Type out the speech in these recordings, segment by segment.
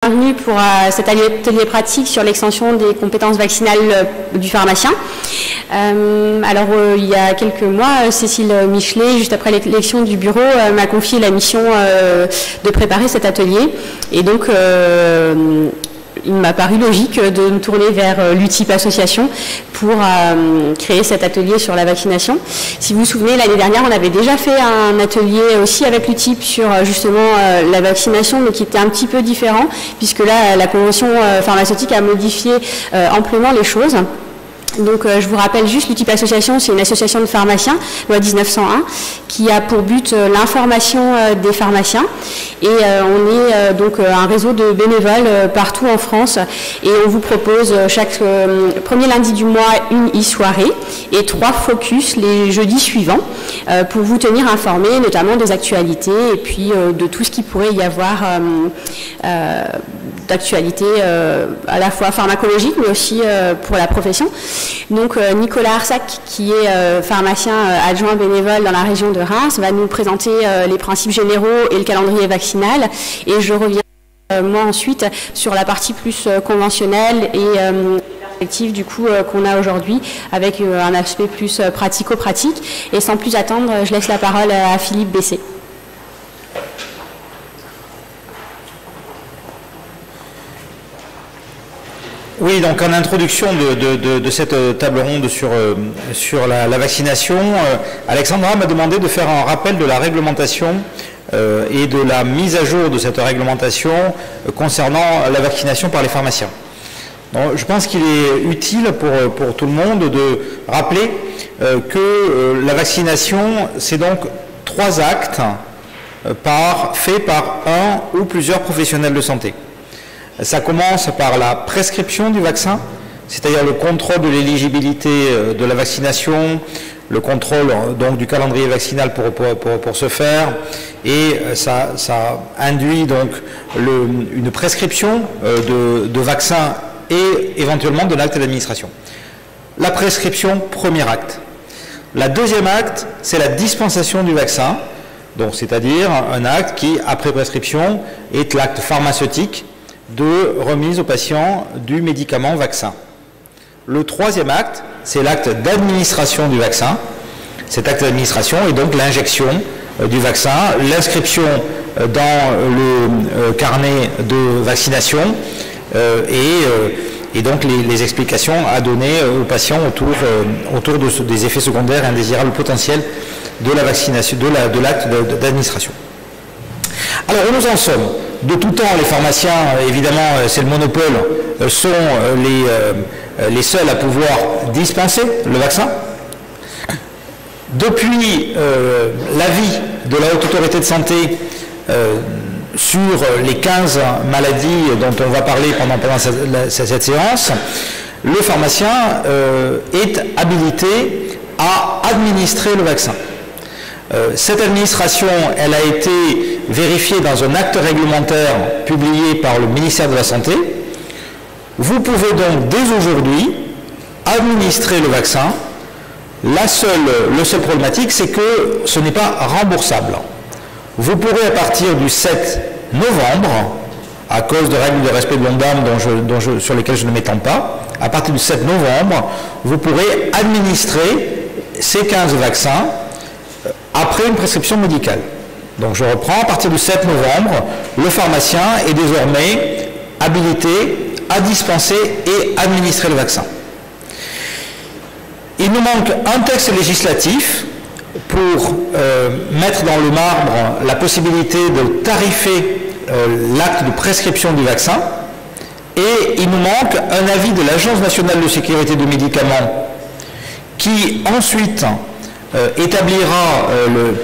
Bienvenue pour cet atelier pratique sur l'extension des compétences vaccinales du pharmacien. Il y a quelques mois, Cécile Michelet, juste après l'élection du bureau, m'a confié la mission de préparer cet atelier. Et donc, il m'a paru logique de me tourner vers l'UTIP Association pour créer cet atelier sur la vaccination. Si vous vous souvenez, l'année dernière, on avait déjà fait un atelier aussi avec l'UTIP sur justement la vaccination, mais qui était un petit peu différent, puisque là, la convention pharmaceutique a modifié amplement les choses. Donc je vous rappelle juste, l'UTIP Association, c'est une association de pharmaciens, loi 1901, qui a pour but l'information des pharmaciens. Et on est donc un réseau de bénévoles partout en France. Et on vous propose chaque premier lundi du mois une e-soirée et 3 focus les jeudis suivants pour vous tenir informés, notamment des actualités et puis de tout ce qui pourrait y avoir d'actualité à la fois pharmacologique, mais aussi pour la profession. Donc Nicolas Arsac, qui est pharmacien adjoint bénévole dans la région de Reims, va nous présenter les principes généraux et le calendrier vaccinal. Et je reviens moi ensuite sur la partie plus conventionnelle et perspective du coup qu'on a aujourd'hui avec un aspect plus pratico-pratique. Et sans plus attendre, je laisse la parole à Philippe Bessé. Oui, donc en introduction de cette table ronde sur la vaccination, Alexandra m'a demandé de faire un rappel de la réglementation et de la mise à jour de cette réglementation concernant la vaccination par les pharmaciens. Donc, je pense qu'il est utile pour tout le monde de rappeler que la vaccination, c'est donc 3 actes faits par un ou plusieurs professionnels de santé. Ça commence par la prescription du vaccin, c'est-à-dire le contrôle de l'éligibilité de la vaccination, le contrôle donc du calendrier vaccinal pour ce faire, et ça induit donc une prescription de vaccin et éventuellement de l'acte d'administration. La prescription, premier acte. La deuxième acte, c'est la dispensation du vaccin, donc c'est-à-dire un acte qui, après prescription, est l'acte pharmaceutique de remise au patient du médicament vaccin. Le troisième acte, c'est l'acte d'administration du vaccin. Cet acte d'administration est donc l'injection du vaccin, l'inscription dans le carnet de vaccination et donc les explications à donner aux patients autour des effets secondaires indésirables potentiels de la vaccination, de l'acte d'administration. Alors, où nous en sommes? De tout temps, les pharmaciens, évidemment, c'est le monopole, sont les seuls à pouvoir dispenser le vaccin. Depuis l'avis de la Haute Autorité de Santé sur les 15 maladies dont on va parler pendant cette séance, le pharmacien est habilité à administrer le vaccin. Cette administration, elle a été vérifiée dans un acte réglementaire publié par le ministère de la Santé. Vous pouvez donc dès aujourd'hui administrer le vaccin. La seule problématique, c'est que ce n'est pas remboursable. Vous pourrez à partir du 7 novembre, à cause de règles de respect de l'ONDAM sur lesquelles je ne m'étends pas, à partir du 7 novembre, vous pourrez administrer ces 15 vaccins après une prescription médicale. Donc je reprends, à partir du 7 novembre, le pharmacien est désormais habilité à dispenser et administrer le vaccin. Il nous manque un texte législatif pour mettre dans le marbre la possibilité de tarifer l'acte de prescription du vaccin, et il nous manque un avis de l'Agence nationale de sécurité du médicament qui ensuite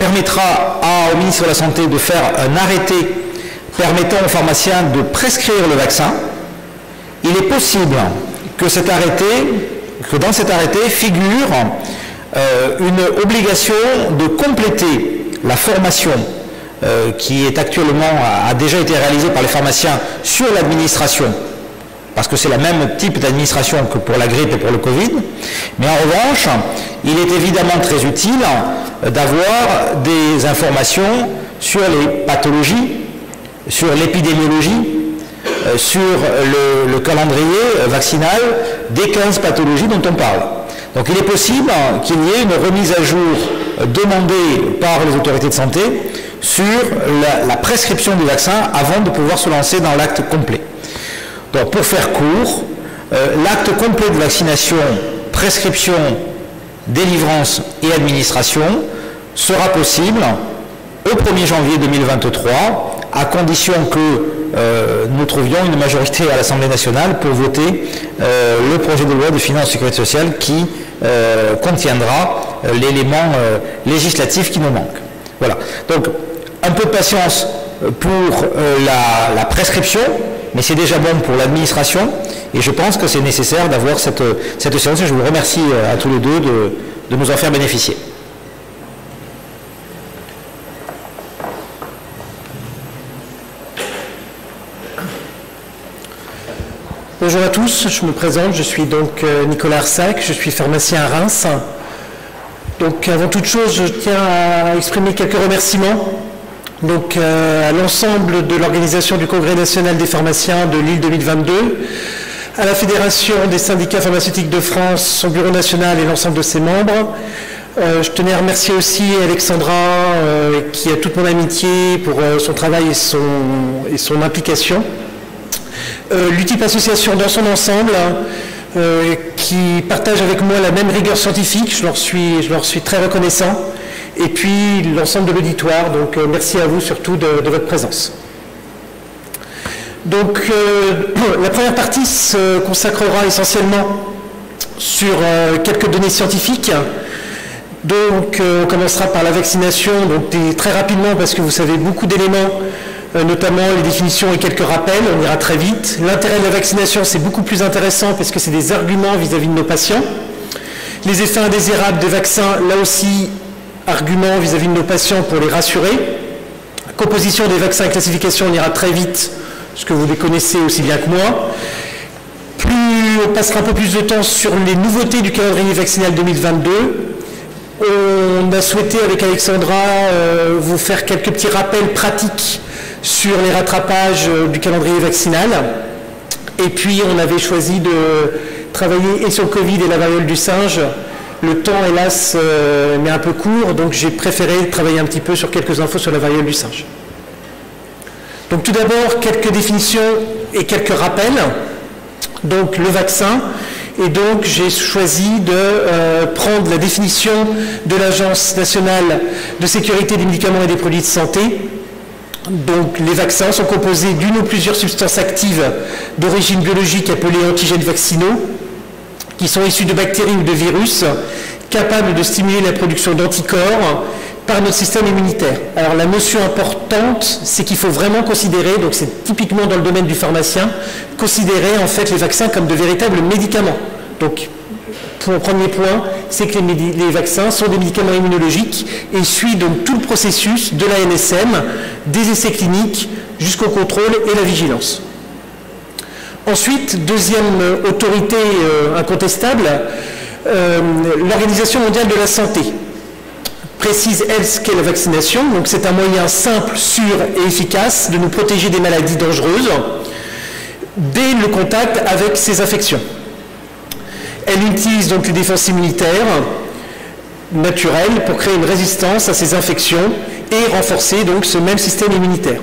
permettra au ministre de la Santé de faire un arrêté permettant aux pharmaciens de prescrire le vaccin. Il est possible que dans cet arrêté figure une obligation de compléter la formation qui est a déjà été réalisée par les pharmaciens sur l'administration, parce que c'est le même type d'administration que pour la grippe et pour le Covid. Mais en revanche, il est évidemment très utile d'avoir des informations sur les pathologies, sur l'épidémiologie, sur le calendrier vaccinal des 15 pathologies dont on parle. Donc il est possible qu'il y ait une remise à jour demandée par les autorités de santé sur la prescription du vaccin avant de pouvoir se lancer dans l'acte complet. Donc pour faire court, l'acte complet de vaccination, prescription, délivrance et administration sera possible au 1er janvier 2023, à condition que nous trouvions une majorité à l'Assemblée nationale pour voter le projet de loi de finances et de sécurité sociale qui contiendra l'élément législatif qui nous manque. Voilà. Donc, un peu de patience pour la prescription, mais c'est déjà bon pour l'administration, et je pense que c'est nécessaire d'avoir cette séance, et je vous remercie à tous les deux de nous en faire bénéficier. Bonjour à tous, je me présente, je suis donc Nicolas Arsac, je suis pharmacien à Reims. Donc avant toute chose, je tiens à exprimer quelques remerciements donc, à l'ensemble de l'organisation du Congrès national des pharmaciens de Lille 2022, à la Fédération des syndicats pharmaceutiques de France, son bureau national et l'ensemble de ses membres. Je tenais à remercier aussi Alexandra, qui a toute mon amitié pour son travail et son implication. L'UTIP Association dans son ensemble, qui partage avec moi la même rigueur scientifique, je leur suis très reconnaissant, et puis l'ensemble de l'auditoire, donc merci à vous surtout de votre présence. Donc la première partie se consacrera essentiellement sur quelques données scientifiques. Donc on commencera par la vaccination, donc très rapidement parce que vous savez beaucoup d'éléments, notamment les définitions et quelques rappels, on ira très vite. L'intérêt de la vaccination, c'est beaucoup plus intéressant parce que c'est des arguments vis-à-vis de nos patients. Les effets indésirables des vaccins, là aussi, arguments vis-à-vis de nos patients pour les rassurer. Composition des vaccins et classification, on ira très vite, parce que vous les connaissez aussi bien que moi. On passera un peu plus de temps sur les nouveautés du calendrier vaccinal 2022. On a souhaité, avec Alexandra, vous faire quelques petits rappels pratiques sur les rattrapages du calendrier vaccinal. Et puis, on avait choisi de travailler et sur le Covid et la variole du singe. Le temps, hélas, m'est un peu court, donc j'ai préféré travailler un petit peu sur quelques infos sur la variole du singe. Donc, tout d'abord, quelques définitions et quelques rappels. Donc, le vaccin. Et donc, j'ai choisi de prendre la définition de l'Agence nationale de sécurité des médicaments et des produits de santé. Donc, les vaccins sont composés d'une ou plusieurs substances actives d'origine biologique appelées antigènes vaccinaux, qui sont issus de bactéries ou de virus, capables de stimuler la production d'anticorps par notre système immunitaire. Alors, la notion importante, c'est qu'il faut vraiment considérer, donc c'est typiquement dans le domaine du pharmacien, considérer en fait les vaccins comme de véritables médicaments. Donc, pour le premier point, c'est que les vaccins sont des médicaments immunologiques et suivent donc tout le processus de l'ANSM, des essais cliniques jusqu'au contrôle et la vigilance. Ensuite, deuxième autorité incontestable, l'Organisation mondiale de la santé précise, elle, ce qu'est la vaccination. Donc c'est un moyen simple, sûr et efficace de nous protéger des maladies dangereuses dès le contact avec ces infections. Elle utilise donc les défenses immunitaires naturelles pour créer une résistance à ces infections et renforcer donc ce même système immunitaire.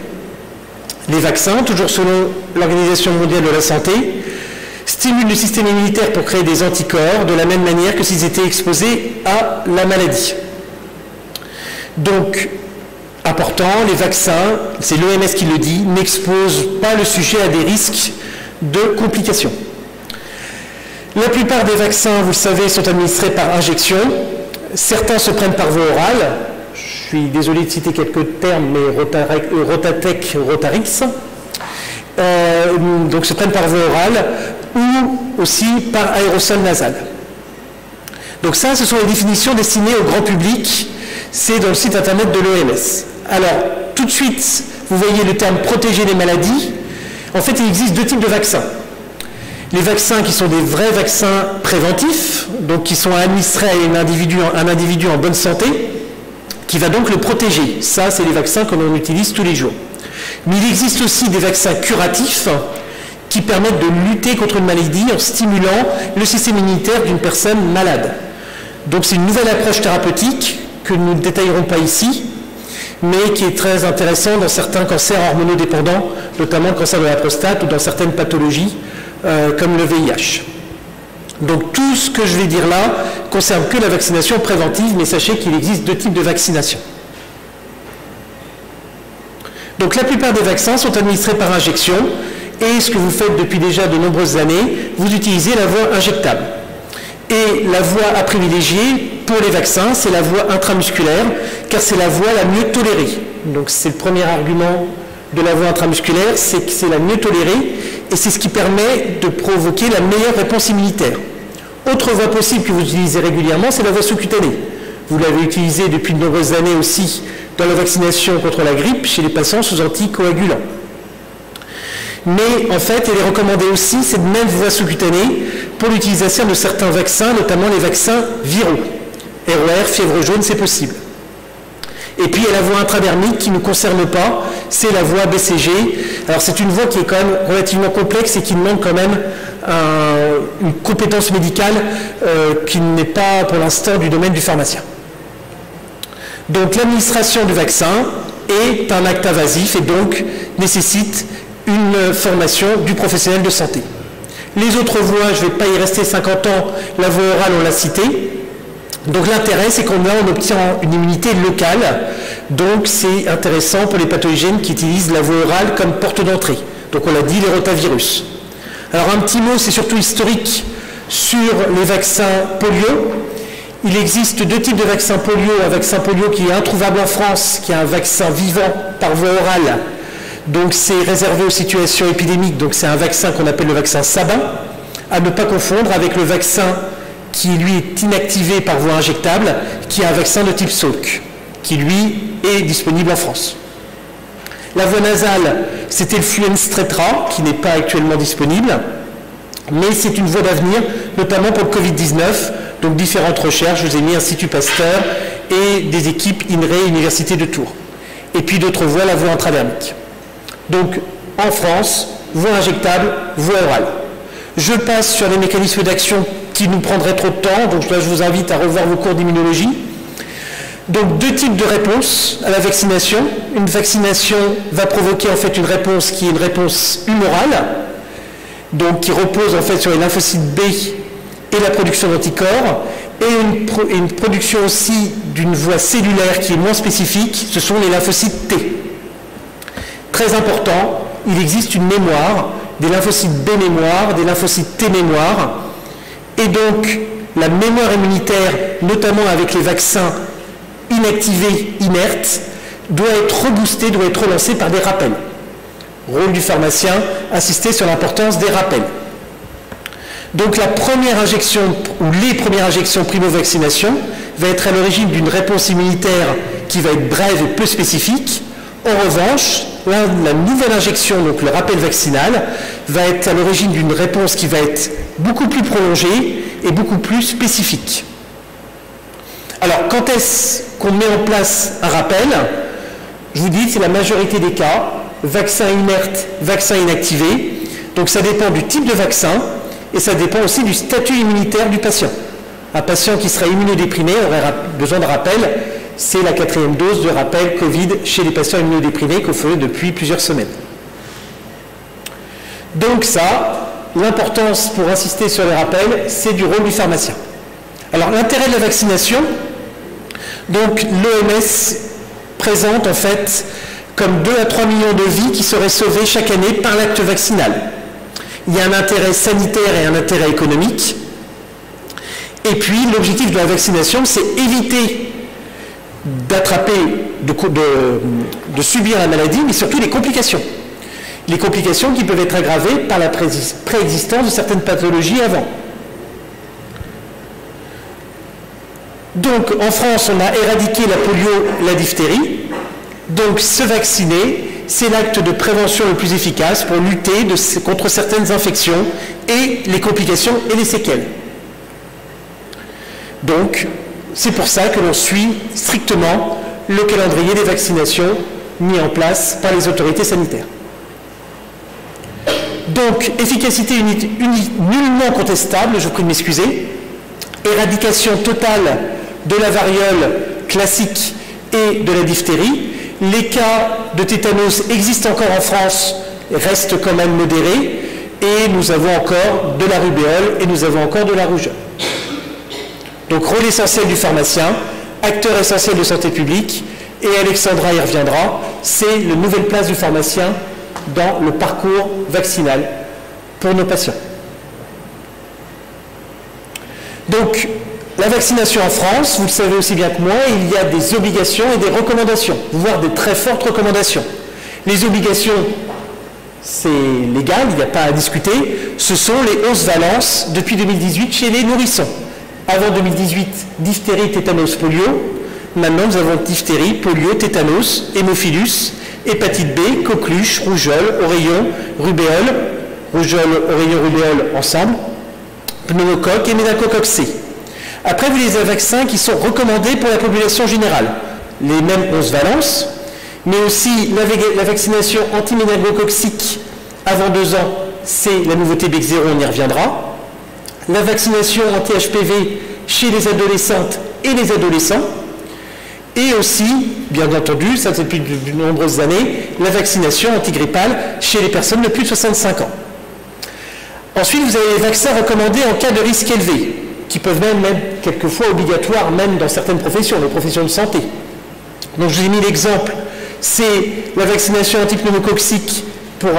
Les vaccins, toujours selon l'Organisation mondiale de la santé, stimulent le système immunitaire pour créer des anticorps de la même manière que s'ils étaient exposés à la maladie. Donc, important, les vaccins, c'est l'OMS qui le dit, n'exposent pas le sujet à des risques de complications. La plupart des vaccins, vous le savez, sont administrés par injection. Certains se prennent par voie orale. Je suis désolé de citer quelques termes, mais Rotatec, Rotarix. Donc se prennent par voie orale ou aussi par aérosol nasal. Donc ça, ce sont les définitions destinées au grand public. C'est dans le site internet de l'OMS. Alors, tout de suite, vous voyez le terme « protéger des maladies ». En fait, il existe deux types de vaccins. Les vaccins qui sont des vrais vaccins préventifs, donc qui sont administrés à un individu en bonne santé, qui va donc le protéger. Ça, c'est les vaccins que l'on utilise tous les jours. Mais il existe aussi des vaccins curatifs qui permettent de lutter contre une maladie en stimulant le système immunitaire d'une personne malade. Donc c'est une nouvelle approche thérapeutique que nous ne détaillerons pas ici, mais qui est très intéressante dans certains cancers hormonodépendants, notamment le cancer de la prostate ou dans certaines pathologies comme le VIH. Donc tout ce que je vais dire là concerne que la vaccination préventive, mais sachez qu'il existe deux types de vaccination. Donc la plupart des vaccins sont administrés par injection, et ce que vous faites depuis déjà de nombreuses années, vous utilisez la voie injectable. Et la voie à privilégier pour les vaccins, c'est la voie intramusculaire, car c'est la voie la mieux tolérée. Donc c'est le premier argument de la voie intramusculaire, c'est que c'est la mieux tolérée, et c'est ce qui permet de provoquer la meilleure réponse immunitaire. Autre voie possible que vous utilisez régulièrement, c'est la voie sous-cutanée. Vous l'avez utilisée depuis de nombreuses années aussi dans la vaccination contre la grippe chez les patients sous anticoagulants. Mais en fait, elle est recommandée aussi, cette même voie sous-cutanée, pour l'utilisation de certains vaccins, notamment les vaccins viraux. ROR, fièvre jaune, c'est possible. Et puis, il y a la voie intradermique qui ne nous concerne pas, c'est la voie BCG. Alors, c'est une voie qui est quand même relativement complexe et qui demande quand même une compétence médicale qui n'est pas, pour l'instant, du domaine du pharmacien. Donc, l'administration du vaccin est un acte invasif et donc nécessite une formation du professionnel de santé. Les autres voies, je ne vais pas y rester 50 ans, la voie orale, on l'a citée. Donc l'intérêt, c'est qu'on obtient une immunité locale, donc c'est intéressant pour les pathogènes qui utilisent la voie orale comme porte d'entrée. Donc on l'a dit, les rotavirus. Alors un petit mot, c'est surtout historique sur les vaccins polio. Il existe deux types de vaccins polio. Un vaccin polio qui est introuvable en France, qui est un vaccin vivant par voie orale. Donc c'est réservé aux situations épidémiques, donc c'est un vaccin qu'on appelle le vaccin Sabin, à ne pas confondre avec le vaccin qui lui est inactivé par voie injectable, qui est un vaccin de type Salk, qui lui est disponible en France. La voie nasale, c'était le Fluenz-Stretra, qui n'est pas actuellement disponible, mais c'est une voie d'avenir, notamment pour le Covid-19, donc différentes recherches, je vous ai mis Institut Pasteur et des équipes INRE, Université de Tours. Et puis d'autres voies, la voie intradermique. Donc, en France, voie injectable, voie orale. Je passe sur les mécanismes d'action qui nous prendraient trop de temps, donc là, je vous invite à revoir vos cours d'immunologie. Donc, deux types de réponses à la vaccination. Une vaccination va provoquer en fait une réponse qui est une réponse humorale, donc qui repose en fait sur les lymphocytes B et la production d'anticorps, et une production aussi d'une voie cellulaire qui est moins spécifique, ce sont les lymphocytes T. Très important, il existe une mémoire, des lymphocytes B mémoire, des lymphocytes T mémoire, et donc la mémoire immunitaire, notamment avec les vaccins inactivés, inertes, doit être reboostée, doit être relancée par des rappels. Rôle du pharmacien, insister sur l'importance des rappels. Donc la première injection, ou les premières injections primo-vaccination, va être à l'origine d'une réponse immunitaire qui va être brève et peu spécifique. En revanche, la nouvelle injection, donc le rappel vaccinal, va être à l'origine d'une réponse qui va être beaucoup plus prolongée et beaucoup plus spécifique. Alors, quand est-ce qu'on met en place un rappel? Je vous dis, c'est la majorité des cas, vaccin inerte, vaccin inactivé. Donc ça dépend du type de vaccin et ça dépend aussi du statut immunitaire du patient. Un patient qui serait immunodéprimé aurait besoin de rappel. C'est la 4e dose de rappel Covid chez les patients immunodéprimés qu'on fait depuis plusieurs semaines. Donc ça, l'importance pour insister sur les rappels, c'est du rôle du pharmacien. Alors l'intérêt de la vaccination, donc l'OMS présente en fait comme 2 à 3 millions de vies qui seraient sauvées chaque année par l'acte vaccinal. Il y a un intérêt sanitaire et un intérêt économique. Et puis l'objectif de la vaccination, c'est éviter d'attraper, de subir la maladie, mais surtout les complications. Les complications qui peuvent être aggravées par la préexistence de certaines pathologies avant. Donc, en France, on a éradiqué la polio, la diphtérie. Donc, se vacciner, c'est l'acte de prévention le plus efficace pour lutter contre certaines infections et les complications et les séquelles. Donc, c'est pour ça que l'on suit strictement le calendrier des vaccinations, mis en place par les autorités sanitaires. Donc, efficacité nullement contestable, je vous prie de m'excuser, éradication totale de la variole classique et de la diphtérie. Les cas de tétanos existent encore en France, restent quand même modérés, et nous avons encore de la rubéole et nous avons encore de la rougeole. Donc, rôle essentiel du pharmacien, acteur essentiel de santé publique, et Alexandra y reviendra, c'est la nouvelle place du pharmacien dans le parcours vaccinal pour nos patients. Donc, la vaccination en France, vous le savez aussi bien que moi, il y a des obligations et des recommandations, voire des très fortes recommandations. Les obligations, c'est légal, il n'y a pas à discuter, ce sont les 11 valences depuis 2018 chez les nourrissons. Avant 2018, diphtérie, tétanos, polio. Maintenant, nous avons diphtérie, polio, tétanos, hémophilus, hépatite B, coqueluche, rougeole, oreillon, rubéole, rougeole, oreillon, rubéole ensemble, pneumocoque et méningocoque C. Après, vous avez les vaccins qui sont recommandés pour la population générale. Les mêmes 11 valences, mais aussi la vaccination anti-méningococcique avant 2 ans, c'est la nouveauté BEC0, on y reviendra. La vaccination anti-HPV chez les adolescentes et les adolescents. Et aussi, bien entendu, ça c'est depuis de nombreuses années, la vaccination antigrippale chez les personnes de plus de 65 ans. Ensuite, vous avez les vaccins recommandés en cas de risque élevé, qui peuvent même être quelquefois obligatoires, même dans certaines professions, les professions de santé. Donc je vous ai mis l'exemple, c'est la vaccination antipneumococcique pour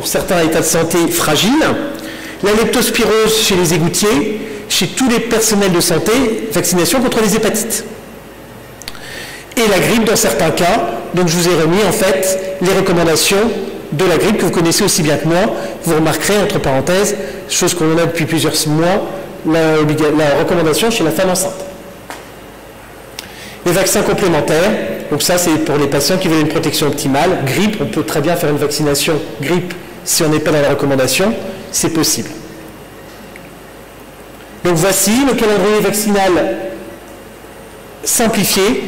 certains états de santé fragiles, la leptospirose chez les égoutiers, chez tous les personnels de santé, vaccination contre les hépatites. Et la grippe dans certains cas, donc je vous ai remis en fait les recommandations de la grippe que vous connaissez aussi bien que moi. Vous remarquerez, entre parenthèses, chose qu'on a depuis plusieurs mois, la recommandation chez la femme enceinte. Les vaccins complémentaires, donc ça c'est pour les patients qui veulent une protection optimale. Grippe, on peut très bien faire une vaccination grippe si on n'est pas dans la recommandation, c'est possible. Donc voici le calendrier vaccinal simplifié.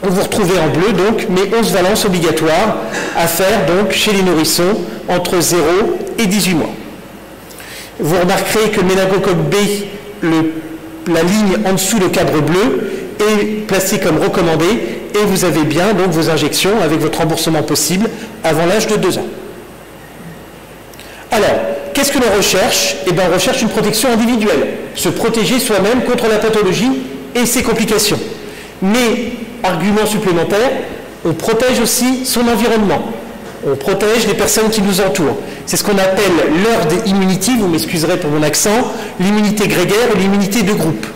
Vous retrouvez en bleu donc mes 11 valences obligatoires à faire donc chez les nourrissons entre 0 et 18 mois. Vous remarquerez que le méningocoque B, la ligne en dessous le cadre bleu, est placée comme recommandée et vous avez bien donc vos injections avec votre remboursement possible avant l'âge de 2 ans. Alors, qu'est-ce que l'on recherche? Eh bien, on recherche une protection individuelle, se protéger soi-même contre la pathologie et ses complications. Mais, argument supplémentaire, on protège aussi son environnement. On protège les personnes qui nous entourent. C'est ce qu'on appelle l'herd immunity, vous m'excuserez pour mon accent, l'immunité grégaire ou l'immunité de groupe.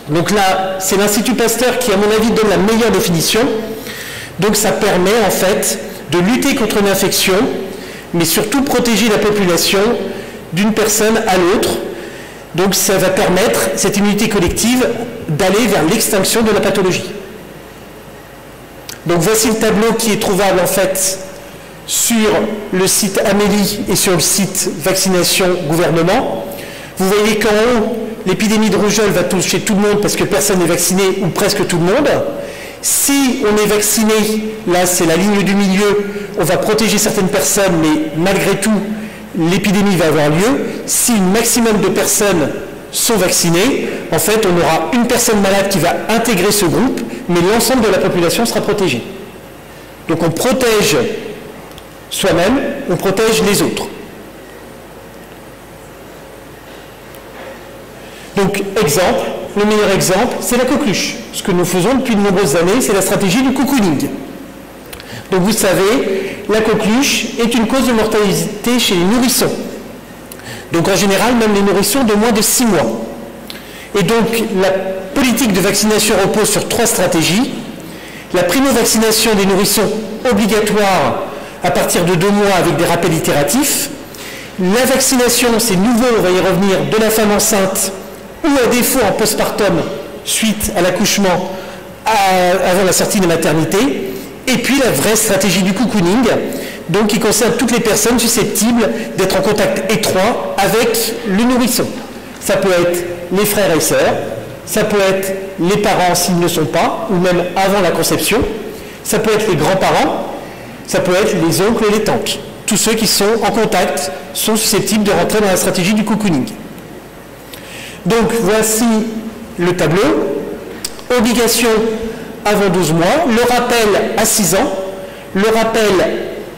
Donc là, c'est l'Institut Pasteur qui, à mon avis, donne la meilleure définition. Donc ça permet en fait de lutter contre une infection, mais surtout protéger la population d'une personne à l'autre. Donc ça va permettre, cette immunité collective, d'aller vers l'extinction de la pathologie. Donc voici le tableau qui est trouvable en fait sur le site Amélie et sur le site Vaccination Gouvernement. Vous voyez qu'en haut, l'épidémie de rougeole va toucher tout le monde parce que personne n'est vacciné ou presque tout le monde. Si on est vacciné, là c'est la ligne du milieu, on va protéger certaines personnes, mais malgré tout, l'épidémie va avoir lieu. Si un maximum de personnes sont vaccinées, en fait on aura une personne malade qui va intégrer ce groupe, mais l'ensemble de la population sera protégée. Donc on protège soi-même, on protège les autres. Donc exemple, le meilleur exemple, c'est la coqueluche. Ce que nous faisons depuis de nombreuses années, c'est la stratégie du cocooning. Donc vous savez, la coqueluche est une cause de mortalité chez les nourrissons. Donc en général, même les nourrissons de moins de 6 mois. Et donc la politique de vaccination repose sur 3 stratégies. La primo-vaccination des nourrissons obligatoire à partir de 2 mois avec des rappels itératifs. La vaccination, c'est nouveau, on va y revenir, de la femme enceinte ou à défaut en postpartum suite à l'accouchement avant la sortie de maternité. Et puis la vraie stratégie du cocooning, donc qui concerne toutes les personnes susceptibles d'être en contact étroit avec le nourrisson. Ça peut être les frères et sœurs, ça peut être les parents s'ils ne sont pas, ou même avant la conception, Ça peut être les grands-parents, ça peut être les oncles et les tantes. Tous ceux qui sont en contact sont susceptibles de rentrer dans la stratégie du cocooning. Donc voici le tableau. Obligation avant 12 mois, le rappel à 6 ans, le rappel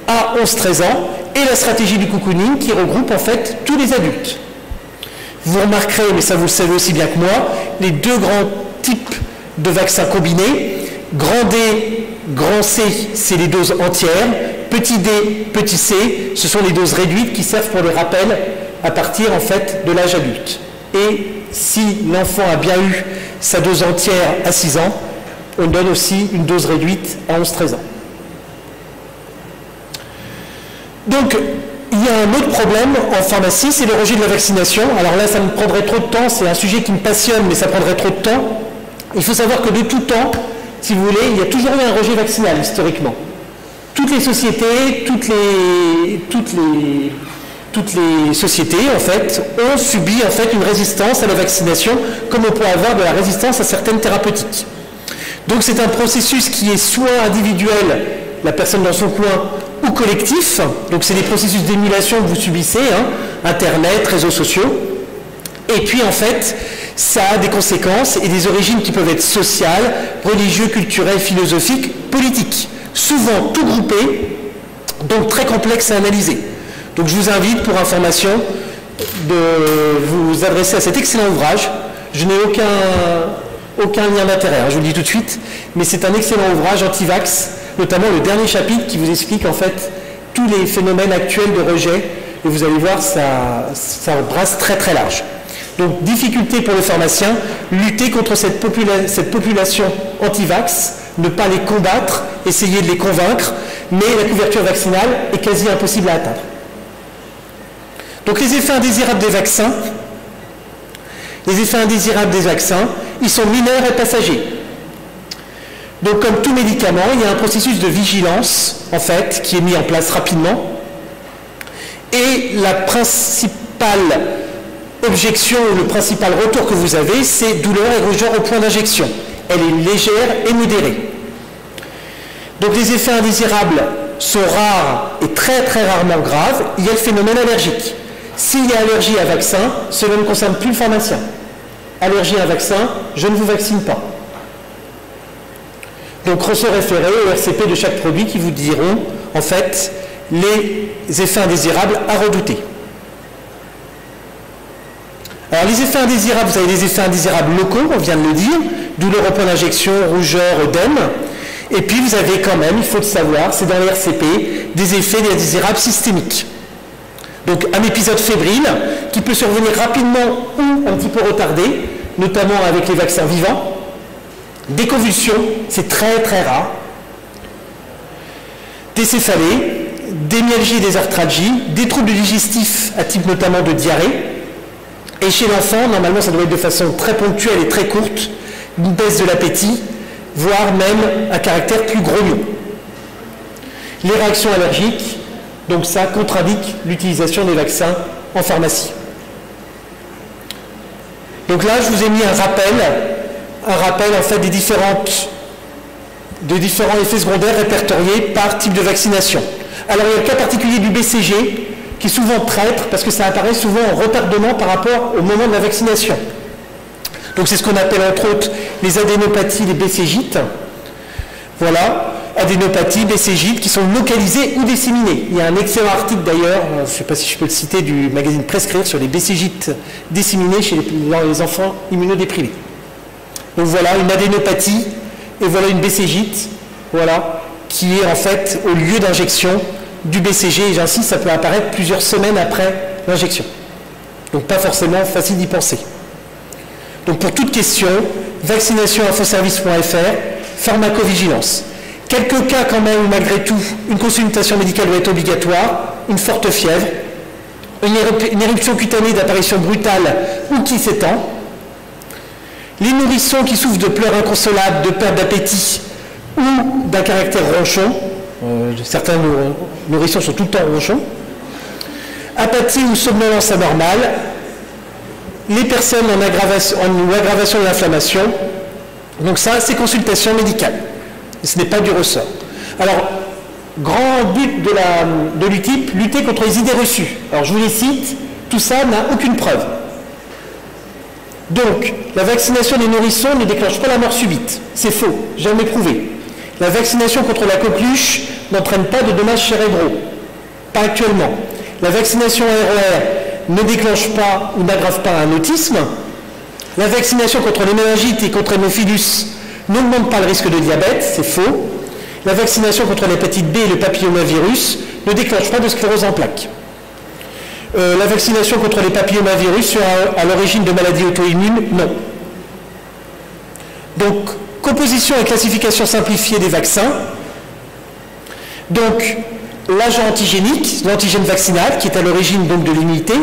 à 11-13 ans et la stratégie du cocooning qui regroupe en fait tous les adultes. Vous remarquerez, mais ça vous le savez aussi bien que moi, les deux grands types de vaccins combinés. Grand D, grand C, c'est les doses entières. Petit D, petit C, ce sont les doses réduites qui servent pour les rappels à partir en fait de l'âge adulte. Et si l'enfant a bien eu sa dose entière à 6 ans, on donne aussi une dose réduite à 11-13 ans. Donc, il y a un autre problème en pharmacie, c'est le rejet de la vaccination. Alors là, ça me prendrait trop de temps, c'est un sujet qui me passionne, mais ça prendrait trop de temps. Il faut savoir que de tout temps, si vous voulez, il y a toujours eu un rejet vaccinal, historiquement. Toutes les sociétés, toutes les sociétés, en fait, ont subi, en fait, une résistance à la vaccination, comme on peut avoir de la résistance à certaines thérapeutiques. Donc c'est un processus qui est soit individuel, la personne dans son coin, ou collectif. Donc c'est des processus d'émulation que vous subissez, hein, Internet, réseaux sociaux. Et puis en fait, ça a des conséquences et des origines qui peuvent être sociales, religieuses, culturelles, philosophiques, politiques. Souvent tout groupé, donc très complexe à analyser. Donc je vous invite, pour information, de vous adresser à cet excellent ouvrage. Je n'ai aucun lien d'intérêt, hein, je vous le dis tout de suite, mais c'est un excellent ouvrage anti-vax, notamment le dernier chapitre qui vous explique en fait tous les phénomènes actuels de rejet, et vous allez voir, ça brasse très très large. Donc difficulté pour le pharmacien, lutter contre cette population anti-vax, ne pas les combattre, essayer de les convaincre, mais la couverture vaccinale est quasi impossible à atteindre. Donc les effets indésirables des vaccins, ils sont mineurs et passagers. Donc comme tout médicament, il y a un processus de vigilance, en fait, qui est mis en place rapidement. Et la principale objection, le principal retour que vous avez, c'est douleur et rougeur au point d'injection. Elle est légère et modérée. Donc les effets indésirables sont rares et très très rarement graves. Il y a le phénomène allergique. S'il y a allergie à vaccin, cela ne concerne plus le pharmacien. Allergie à vaccin, je ne vous vaccine pas. Donc se référer au RCP de chaque produit qui vous diront en fait les effets indésirables à redouter. Alors les effets indésirables, vous avez des effets indésirables locaux, on vient de le dire, douleur au point d'injection, rougeur, œdème. Et puis vous avez quand même, il faut le savoir, c'est dans les RCP, des effets indésirables systémiques. Donc un épisode fébrile qui peut survenir rapidement ou un petit peu retardé, notamment avec les vaccins vivants. Des convulsions, c'est très très rare. Des céphalées, des myalgies et des arthralgies, des troubles digestifs à type notamment de diarrhée. Et chez l'enfant, normalement ça doit être de façon très ponctuelle et très courte, une baisse de l'appétit, voire même à caractère plus grognon. Les réactions allergiques, donc ça contre-indique l'utilisation des vaccins en pharmacie. Donc là, je vous ai mis un rappel en fait des différents effets secondaires répertoriés par type de vaccination. Alors il y a le cas particulier du BCG, qui est souvent traître, parce que ça apparaît souvent en retardement par rapport au moment de la vaccination. Donc c'est ce qu'on appelle entre autres les adénopathies, les BCG. Voilà. Adénopathies, BCG, qui sont localisées ou disséminées. Il y a un excellent article d'ailleurs, je ne sais pas si je peux le citer, du magazine Prescrire sur les BCG disséminés chez les enfants immunodéprimés. Donc voilà une adénopathie et voilà une BCG, voilà, qui est en fait au lieu d'injection du BCG, et j'insiste, ça peut apparaître plusieurs semaines après l'injection. Donc pas forcément facile d'y penser. Donc pour toute question, vaccination-infoservice.fr, pharmacovigilance. Quelques cas quand même où malgré tout, une consultation médicale doit être obligatoire, une forte fièvre, une éruption cutanée d'apparition brutale ou qui s'étend, les nourrissons qui souffrent de pleurs inconsolables, de perte d'appétit ou d'un caractère ronchon, certains nourrissons sont tout le temps ronchons, apathie ou somnolence anormale, les personnes en aggravation de l'inflammation, donc ça c'est consultation médicale. Ce n'est pas du ressort. Alors, grand but de l'UTIP, lutter contre les idées reçues. Alors, je vous les cite, tout ça n'a aucune preuve. Donc, la vaccination des nourrissons ne déclenche pas la mort subite. C'est faux, jamais prouvé. La vaccination contre la coqueluche n'entraîne pas de dommages cérébraux. Pas actuellement. La vaccination RER ne déclenche pas ou n'aggrave pas un autisme. La vaccination contre les méningites et contre l'hémophilus n'augmente pas le risque de diabète, c'est faux. La vaccination contre l'hépatite B et le papillomavirus ne déclenche pas de sclérose en plaques. La vaccination contre les papillomavirus sera à l'origine de maladies auto-immunes, non. Donc, composition et classification simplifiée des vaccins. Donc, l'agent antigénique, l'antigène vaccinal, qui est à l'origine donc de l'immunité,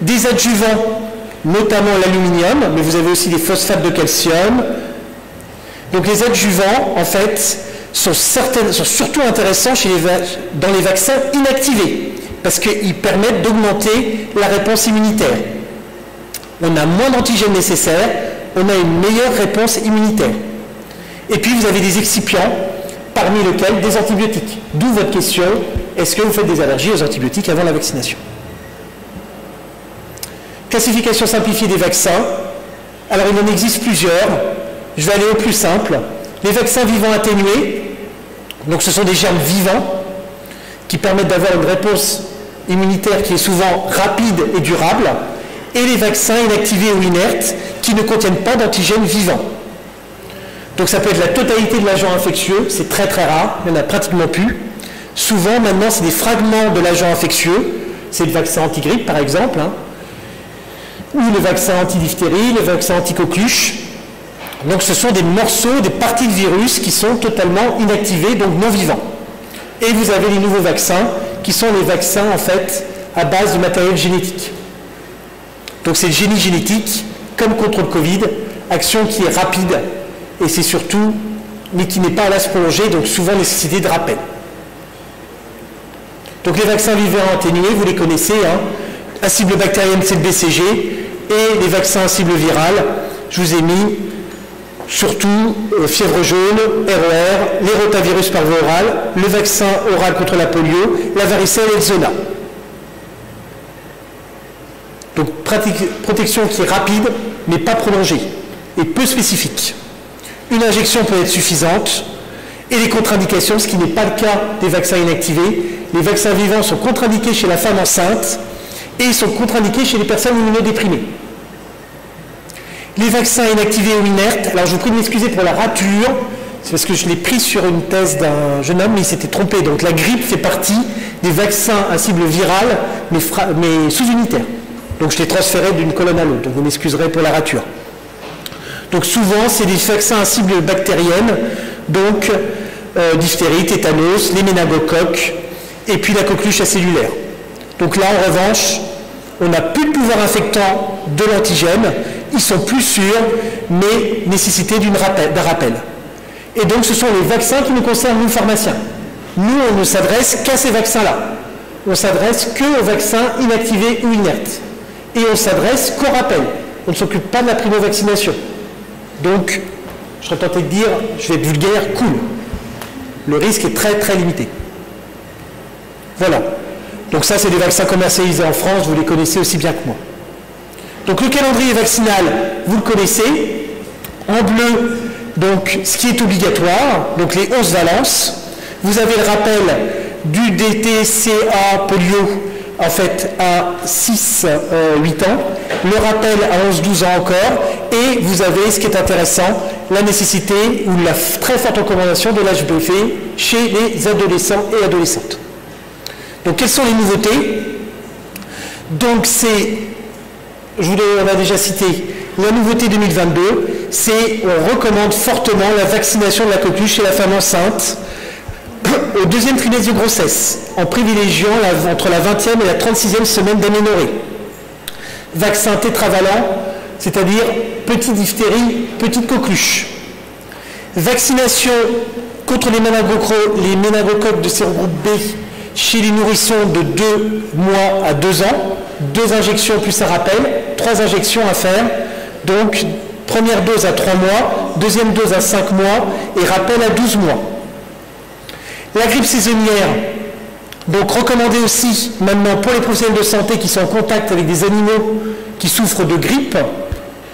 des adjuvants, notamment l'aluminium, mais vous avez aussi des phosphates de calcium. Donc les adjuvants, en fait, sont surtout intéressants dans les vaccins inactivés, parce qu'ils permettent d'augmenter la réponse immunitaire. On a moins d'antigènes nécessaires, on a une meilleure réponse immunitaire. Et puis vous avez des excipients, parmi lesquels des antibiotiques. D'où votre question, est-ce que vous faites des allergies aux antibiotiques avant la vaccination? Classification simplifiée des vaccins. Alors il en existe plusieurs. Je vais aller au plus simple. Les vaccins vivants atténués, donc ce sont des germes vivants qui permettent d'avoir une réponse immunitaire qui est souvent rapide et durable, et les vaccins inactivés ou inertes qui ne contiennent pas d'antigènes vivants. Donc ça peut être la totalité de l'agent infectieux, c'est très très rare, il n'y en a pratiquement plus. Souvent maintenant c'est des fragments de l'agent infectieux, c'est le vaccin anti-grippe par exemple, ou le vaccin anti-diphtérie, le vaccin anti-coqueluche. Donc ce sont des morceaux, des parties de virus qui sont totalement inactivés, donc non vivants. Et vous avez les nouveaux vaccins, qui sont les vaccins en fait à base de matériel génétique. Donc c'est le génie génétique, comme contre le Covid, action qui est rapide, et c'est surtout, mais qui n'est pas à l'âge prolongé, donc souvent nécessité de rappel. Donc les vaccins vivants atténués, vous les connaissez, à cible bactérienne, c'est le BCG, et les vaccins à cible virale, je vous ai mis surtout fièvre jaune, RER, les rotavirus par voie orale, le vaccin oral contre la polio, la varicelle et le zona. Donc protection qui est rapide, mais pas prolongée, et peu spécifique. Une injection peut être suffisante, et les contre-indications, ce qui n'est pas le cas des vaccins inactivés. Les vaccins vivants sont contre-indiqués chez la femme enceinte, et ils sont contre-indiqués chez les personnes immunodéprimées. Les vaccins inactivés ou inertes, alors je vous prie de m'excuser pour la rature, c'est parce que je l'ai pris sur une thèse d'un jeune homme, mais il s'était trompé. Donc la grippe fait partie des vaccins à cible virale, mais sous-unitaire. Donc je l'ai transféré d'une colonne à l'autre, donc vous m'excuserez pour la rature. Donc souvent, c'est des vaccins à cible bactérienne, donc diphtérie, tétanos, les méningocoques, et puis la coqueluche acellulaire. Donc là, en revanche, on n'a plus de pouvoir infectant de l'antigène, ils sont plus sûrs, mais nécessité d'un rappel. Et donc ce sont les vaccins qui nous concernent, nous pharmaciens. Nous, on ne s'adresse qu'à ces vaccins-là. On s'adresse qu'aux vaccins inactivés ou inertes. Et on s'adresse qu'au rappel. On ne s'occupe pas de la primo-vaccination. Donc, je serais tenté de dire, je vais être vulgaire, cool. Le risque est très très limité. Voilà. Donc ça, c'est des vaccins commercialisés en France, vous les connaissez aussi bien que moi. Donc le calendrier vaccinal, vous le connaissez. En bleu, donc ce qui est obligatoire, donc les 11 valences. Vous avez le rappel du DTCA polio, en fait, à 6-8 ans. Le rappel à 11-12 ans encore. Et vous avez, ce qui est intéressant, la nécessité ou la très forte recommandation de l'HBV chez les adolescents et adolescentes. Donc quelles sont les nouveautés? Donc c'est, on a déjà cité, la nouveauté 2022, c'est on recommande fortement la vaccination de la coqueluche chez la femme enceinte au deuxième trimestre de grossesse, en privilégiant entre la 20e et la 36e semaine d'aménorrhée. Vaccin tétravalent, c'est-à-dire petite diphtérie, petite coqueluche. Vaccination contre les méningocoques de sérogroupe B chez les nourrissons de 2 mois à 2 ans, 2 injections plus un rappel, 3 injections à faire, donc première dose à 3 mois, deuxième dose à 5 mois et rappel à 12 mois. La grippe saisonnière, donc recommandée aussi maintenant pour les professionnels de santé qui sont en contact avec des animaux qui souffrent de grippe,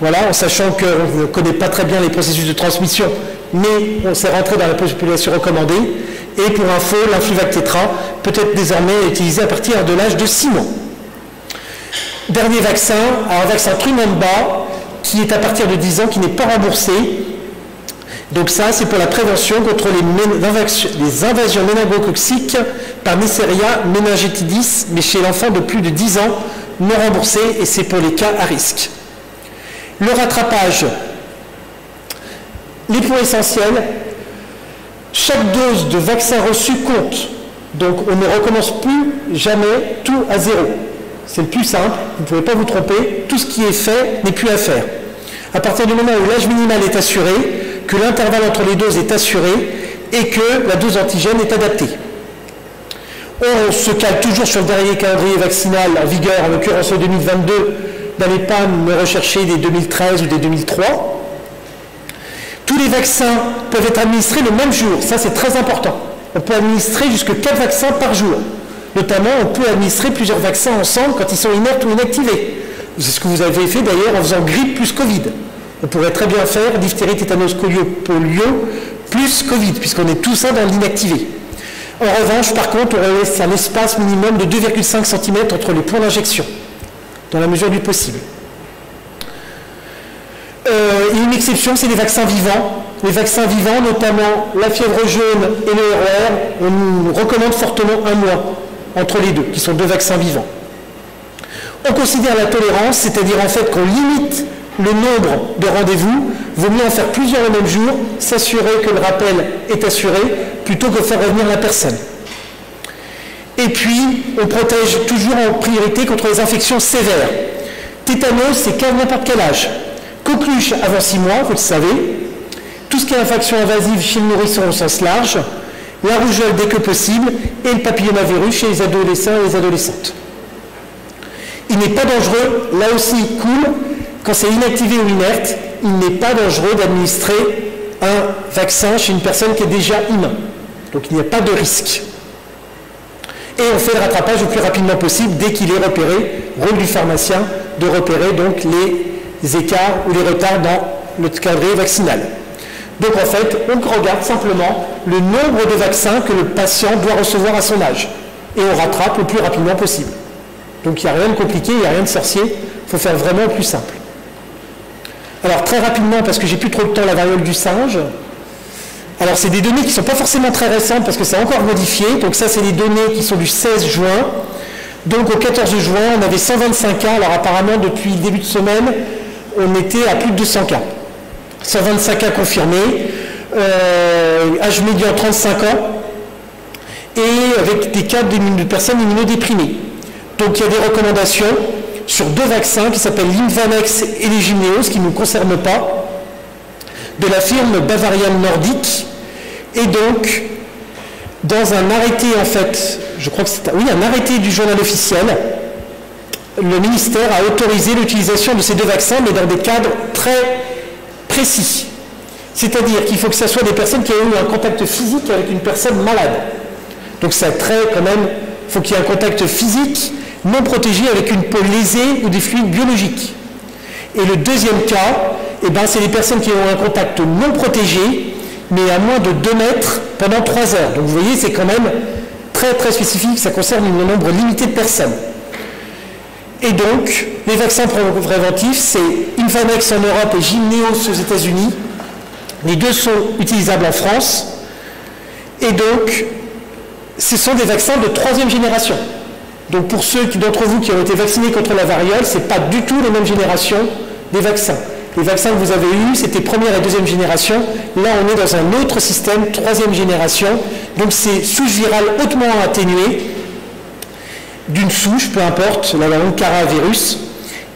voilà, en sachant qu'on ne connaît pas très bien les processus de transmission, mais on s'est rentré dans la population recommandée. Et pour info, l'Influvac Tétra peut être désormais utilisé à partir de l'âge de 6 mois. Dernier vaccin, un vaccin Trumanda, qui est à partir de 10 ans, qui n'est pas remboursé. Donc ça, c'est pour la prévention contre les invasions méningocoxiques par Neisseria meningitidis, mais chez l'enfant de plus de 10 ans, non remboursé, et c'est pour les cas à risque. Le rattrapage, les points essentiels, chaque dose de vaccin reçu compte. Donc on ne recommence plus jamais tout à zéro. C'est le plus simple, vous ne pouvez pas vous tromper, tout ce qui est fait n'est plus à faire. À partir du moment où l'âge minimal est assuré, que l'intervalle entre les doses est assuré et que la dose antigène est adaptée. On se cale toujours sur le dernier calendrier vaccinal en vigueur, en l'occurrence en 2022, dans les PAM recherchés des 2013 ou des 2003. Tous les vaccins peuvent être administrés le même jour, ça c'est très important. On peut administrer jusque 4 vaccins par jour. Notamment, on peut administrer plusieurs vaccins ensemble quand ils sont inertes ou inactivés. C'est ce que vous avez fait d'ailleurs en faisant grippe plus Covid. On pourrait très bien faire diphtérie, tétanos, polio plus Covid, puisqu'on est tout ça dans l'inactivé. En revanche, par contre, on laisse un espace minimum de 2,5 cm entre les points d'injection, dans la mesure du possible. Une exception, c'est les vaccins vivants. Les vaccins vivants, notamment la fièvre jaune et le RER, on nous recommande fortement 1 mois entre les deux, qui sont 2 vaccins vivants. On considère la tolérance, c'est-à-dire en fait qu'on limite le nombre de rendez-vous, vaut mieux en faire plusieurs le même jour, s'assurer que le rappel est assuré, plutôt que faire revenir la personne. Et puis, on protège toujours en priorité contre les infections sévères. Tétanos, c'est qu'à n'importe quel âge. Coqueluche avant 6 mois, vous le savez. Tout ce qui est infection invasive chez le nourrisson au sens large. La rougeole dès que possible. Et le papillomavirus chez les adolescents et les adolescentes. Il n'est pas dangereux, là aussi cool, quand c'est inactivé ou inerte, il n'est pas dangereux d'administrer un vaccin chez une personne qui est déjà humain. Donc il n'y a pas de risque. Et on fait le rattrapage le plus rapidement possible dès qu'il est repéré, rôle du pharmacien de repérer donc les écarts ou les retards dans le calendrier vaccinal. Donc en fait, on regarde simplement le nombre de vaccins que le patient doit recevoir à son âge. Et on rattrape le plus rapidement possible. Donc il n'y a rien de compliqué, il n'y a rien de sorcier, il faut faire vraiment le plus simple. Alors très rapidement, parce que j'ai plus trop de temps, la variole du singe. Alors c'est des données qui ne sont pas forcément très récentes parce que c'est encore modifié. Donc ça c'est des données qui sont du 16 juin. Donc au 14 juin, on avait 125 cas. Alors apparemment depuis le début de semaine, on était à plus de 200 cas. 125 cas confirmés, âge médian 35 ans, et avec des cas de personnes immunodéprimées. Donc il y a des recommandations sur 2 vaccins qui s'appellent l'Invanex et les Gymnéos, qui ne nous concernent pas, de la firme Bavarian Nordic. Et donc, dans un arrêté, en fait, je crois que c'est un arrêté du journal officiel, le ministère a autorisé l'utilisation de ces 2 vaccins, mais dans des cadres très précis. C'est-à-dire qu'il faut que ce soit des personnes qui aient eu un contact physique avec une personne malade. Donc c'est très quand même, il faut qu'il y ait un contact physique non protégé avec une peau lésée ou des fluides biologiques. Et le deuxième cas, c'est les personnes qui ont un contact non protégé, mais à moins de 2 mètres pendant 3 heures. Donc vous voyez, c'est quand même très très spécifique, ça concerne un nombre limité de personnes. Et donc, les vaccins préventifs, c'est Invanex en Europe et Gymnéos aux États-Unis. Les 2 sont utilisables en France. Et donc, ce sont des vaccins de 3e génération. Donc pour ceux d'entre vous qui ont été vaccinés contre la variole, ce n'est pas du tout les mêmes générations des vaccins. Les vaccins que vous avez eus, c'était 1re et 2e génération. Là, on est dans un autre système, 3e génération. Donc c'est souche virale hautement atténuée, d'une souche, peu importe, la caravirus.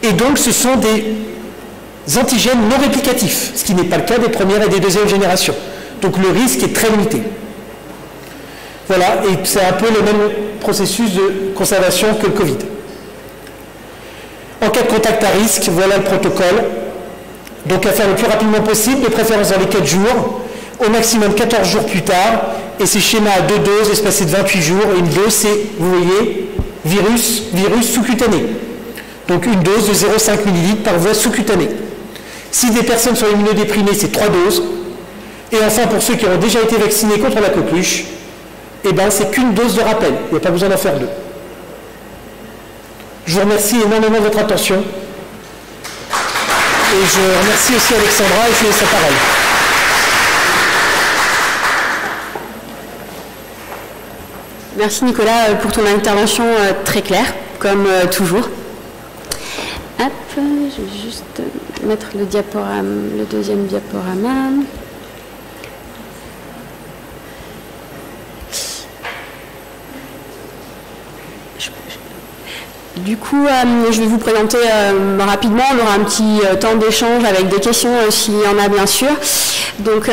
Et donc ce sont des antigènes non réplicatifs, ce qui n'est pas le cas des 1re et des 2e générations. Donc le risque est très limité. Voilà, et c'est un peu le même processus de conservation que le Covid. En cas de contact à risque, voilà le protocole. Donc à faire le plus rapidement possible, de préférence dans les 4 jours, au maximum 14 jours plus tard, et ces schémas à 2 doses espacées de 28 jours. Et une dose, c'est, vous voyez, virus sous-cutané. Donc une dose de 0,5 ml par voie sous-cutanée. Si des personnes sont immunodéprimées, c'est 3 doses. Et enfin, pour ceux qui ont déjà été vaccinés contre la coqueluche, eh ben, c'est qu'une dose de rappel. Il n'y a pas besoin d'en faire 2. Je vous remercie énormément de votre attention. Et je remercie aussi Alexandra et je lui laisse la parole. Merci Nicolas pour ton intervention très claire, comme toujours. Hop, je vais juste mettre le deuxième diaporama. Du coup, je vais vous présenter rapidement. On aura un petit temps d'échange avec des questions s'il y en a bien sûr. Donc,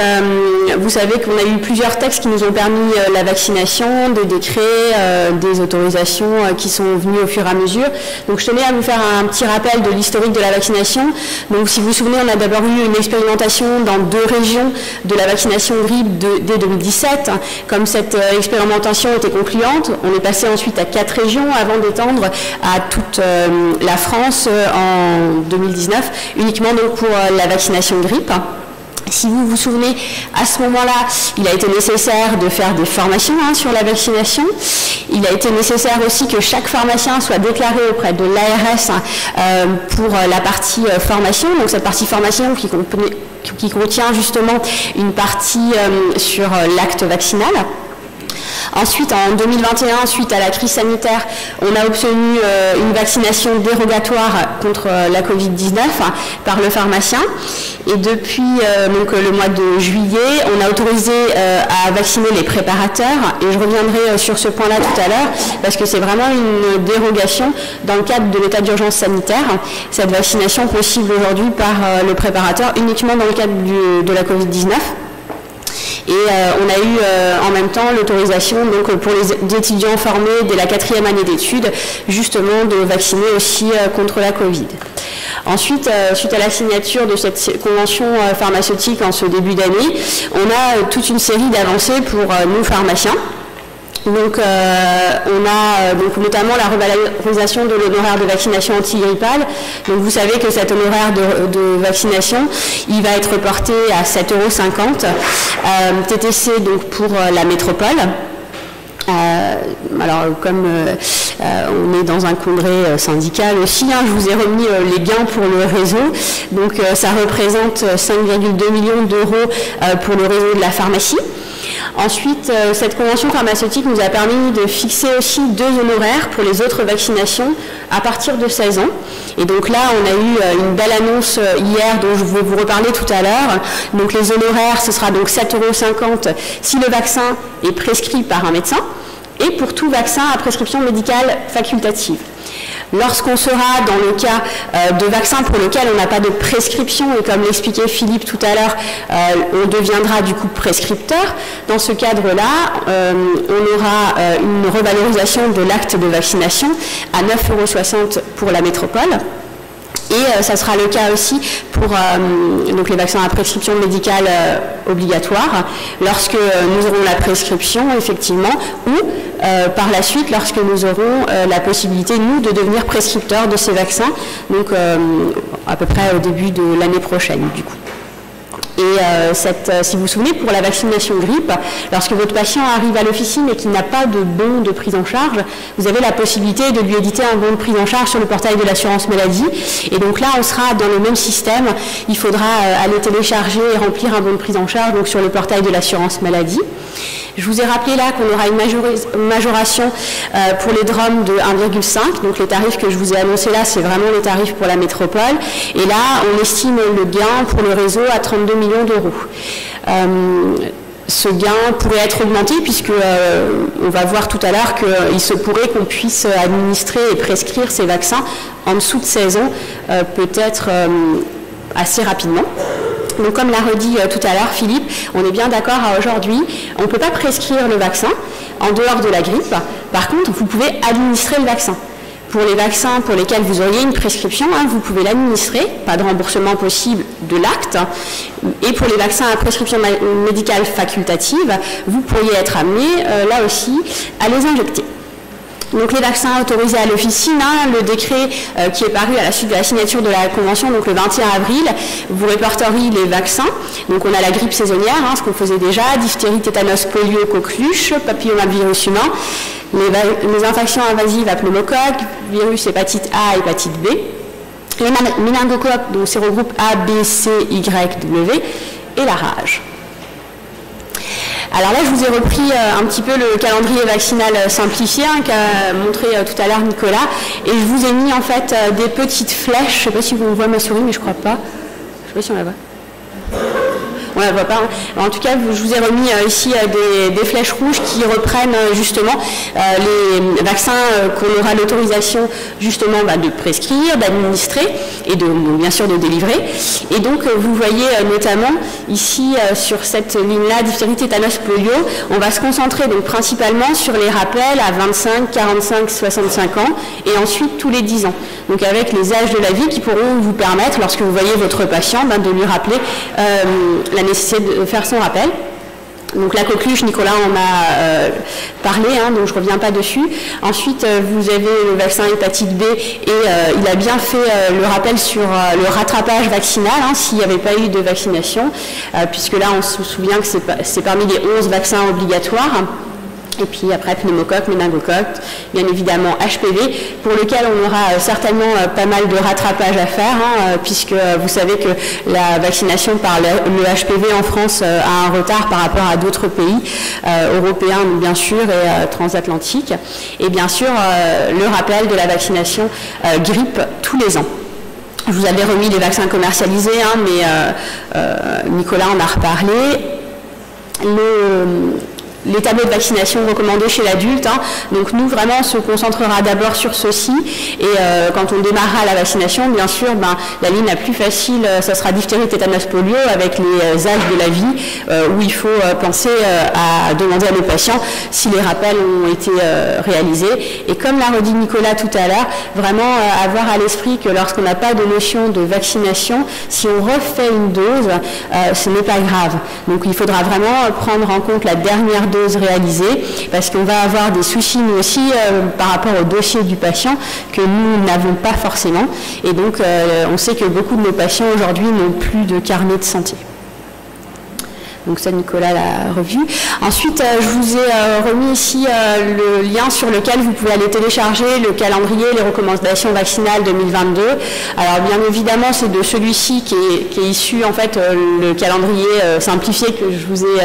vous savez qu'on a eu plusieurs textes qui nous ont permis la vaccination, des décrets, des autorisations qui sont venues au fur et à mesure. Donc, je tenais à vous faire un petit rappel de l'historique de la vaccination. Donc, si vous vous souvenez, on a d'abord eu une expérimentation dans 2 régions de la vaccination grippe dès 2017. Comme cette expérimentation était concluante, on est passé ensuite à 4 régions avant d'étendre à toute la France en 2019, uniquement donc pour la vaccination grippe. Si vous vous souvenez, à ce moment-là, il a été nécessaire de faire des formations sur la vaccination. Il a été nécessaire aussi que chaque pharmacien soit déclaré auprès de l'ARS pour la partie formation. Donc cette partie formation qui contient justement une partie sur l'acte vaccinal. Ensuite, en 2021, suite à la crise sanitaire, on a obtenu une vaccination dérogatoire contre la Covid-19 par le pharmacien. Et depuis donc, le mois de juillet, on a autorisé à vacciner les préparateurs. Et je reviendrai sur ce point-là tout à l'heure, parce que c'est vraiment une dérogation dans le cadre de l'état d'urgence sanitaire. Cette vaccination possible aujourd'hui par le préparateur uniquement dans le cadre de la Covid-19. Et on a eu en même temps l'autorisation donc, pour les étudiants formés dès la 4e année d'études, justement de vacciner aussi contre la Covid. Ensuite, suite à la signature de cette convention pharmaceutique en ce début d'année, on a toute une série d'avancées pour nous pharmaciens. Donc, on a donc, notamment la revalorisation de l'honoraire de vaccination antigrippale. Donc, vous savez que cet honoraire de vaccination, il va être porté à 7,50 €, TTC donc pour la métropole. Alors, comme on est dans un congrès syndical aussi, je vous ai remis les gains pour le réseau. Donc, ça représente 5,2 millions d'euros pour le réseau de la pharmacie. Ensuite, cette convention pharmaceutique nous a permis de fixer aussi 2 honoraires pour les autres vaccinations à partir de 16 ans. Et donc là, on a eu une belle annonce hier dont je vais vous reparler tout à l'heure. Donc les honoraires, ce sera donc 7,50 € si le vaccin est prescrit par un médecin et pour tout vaccin à prescription médicale facultative. Lorsqu'on sera dans le cas de vaccins pour lequel on n'a pas de prescription, et comme l'expliquait Philippe tout à l'heure, on deviendra du coup prescripteur. Dans ce cadre-là, on aura une revalorisation de l'acte de vaccination à 9,60 € pour la métropole. Et ça sera le cas aussi pour donc les vaccins à prescription médicale obligatoire, lorsque nous aurons la prescription, effectivement, ou par la suite, lorsque nous aurons la possibilité, nous, de devenir prescripteurs de ces vaccins, donc à peu près au début de l'année prochaine, du coup. Et si vous vous souvenez, pour la vaccination grippe, lorsque votre patient arrive à l'officine et qu'il n'a pas de bon de prise en charge, vous avez la possibilité de lui éditer un bon de prise en charge sur le portail de l'assurance maladie. Et donc là, on sera dans le même système. Il faudra aller télécharger et remplir un bon de prise en charge donc sur le portail de l'assurance maladie. Je vous ai rappelé là qu'on aura une majoration pour les DROM de 1,5. Donc les tarifs que je vous ai annoncés là, c'est vraiment les tarifs pour la métropole. Et là, on estime le gain pour le réseau à 32 millions d'euros. Ce gain pourrait être augmenté puisque on va voir tout à l'heure qu'il se pourrait qu'on puisse administrer et prescrire ces vaccins en dessous de 16 ans, peut-être assez rapidement. Donc comme l'a redit tout à l'heure Philippe, on est bien d'accord aujourd'hui, on ne peut pas prescrire le vaccin en dehors de la grippe. Par contre, vous pouvez administrer le vaccin. Pour les vaccins pour lesquels vous auriez une prescription, vous pouvez l'administrer, pas de remboursement possible de l'acte. Et pour les vaccins à prescription médicale facultative, vous pourriez être amené, là aussi, à les injecter. Donc les vaccins autorisés à l'officine, le décret qui est paru à la suite de la signature de la Convention, donc le 21 avril, vous répertoriez les vaccins. Donc on a la grippe saisonnière, ce qu'on faisait déjà, diphtérie, tétanos, polio, coqueluche, papillomavirus humain, les infections invasives à pneumocoque, virus hépatite A, hépatite B, les méningocoques, donc sérogroupe A, B, C, Y, W, et la rage. Alors là, je vous ai repris un petit peu le calendrier vaccinal simplifié qu'a montré tout à l'heure Nicolas, et je vous ai mis en fait des petites flèches. Je ne sais pas si vous voyez ma souris, mais je ne crois pas. Je ne sais pas si on la voit. On ne la voit pas. En tout cas, je vous ai remis ici des flèches rouges qui reprennent justement les vaccins qu'on aura l'autorisation justement de prescrire, d'administrer et bien sûr de délivrer. Et donc, vous voyez notamment ici sur cette ligne-là, diphtérie, tétanos, polio, on va se concentrer donc principalement sur les rappels à 25, 45, 65 ans et ensuite tous les 10 ans. Donc avec les âges de la vie qui pourront vous permettre, lorsque vous voyez votre patient, de lui rappeler la nécessité de faire son rappel. Donc la coqueluche, Nicolas en a parlé, donc je ne reviens pas dessus. Ensuite, vous avez le vaccin hépatite B et il a bien fait le rappel sur le rattrapage vaccinal, s'il n'y avait pas eu de vaccination, puisque là on se souvient que c'est parmi les 11 vaccins obligatoires. Et puis après, pneumocoque, méningocoque, bien évidemment HPV, pour lequel on aura certainement pas mal de rattrapage à faire, puisque vous savez que la vaccination par le HPV en France a un retard par rapport à d'autres pays, européens bien sûr, et transatlantiques. Et bien sûr, le rappel de la vaccination grippe tous les ans. Je vous avais remis les vaccins commercialisés, mais Nicolas en a reparlé. Les tableaux de vaccination recommandés chez l'adulte. Donc nous, vraiment, on se concentrera d'abord sur ceci. Et quand on démarrera la vaccination, bien sûr, la ligne la plus facile, ça sera diphtérie, tétanos, polio, avec les âges de la vie, où il faut penser à demander à nos patients si les rappels ont été réalisés. Et comme l'a redit Nicolas tout à l'heure, vraiment avoir à l'esprit que lorsqu'on n'a pas de notion de vaccination, si on refait une dose, ce n'est pas grave. Donc il faudra vraiment prendre en compte la dernière dose réalisée, parce qu'on va avoir des soucis nous aussi par rapport au dossier du patient que nous n'avons pas forcément, et donc on sait que beaucoup de nos patients aujourd'hui n'ont plus de carnet de santé. Donc ça, Nicolas l'a revu. Ensuite, je vous ai remis ici le lien sur lequel vous pouvez aller télécharger le calendrier, les recommandations vaccinales 2022. Alors bien évidemment, c'est de celui-ci qui est issu en fait le calendrier simplifié que je vous ai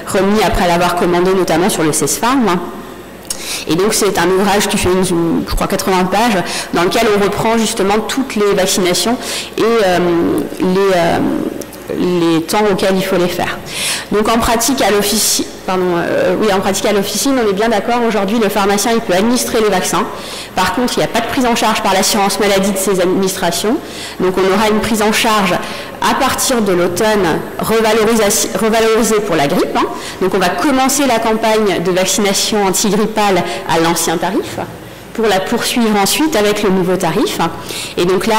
remis après l'avoir commandé notamment sur le CESFARM. Et donc c'est un ouvrage qui fait, je crois, 80 pages, dans lequel on reprend justement toutes les vaccinations et les temps auxquels il faut les faire. Donc en pratique à l'officine, on est bien d'accord, aujourd'hui le pharmacien il peut administrer les vaccins. Par contre, il n'y a pas de prise en charge par l'assurance maladie de ces administrations. Donc on aura une prise en charge à partir de l'automne revalorisée pour la grippe. Donc on va commencer la campagne de vaccination antigrippale à l'ancien tarif, pour la poursuivre ensuite avec le nouveau tarif. Et donc là,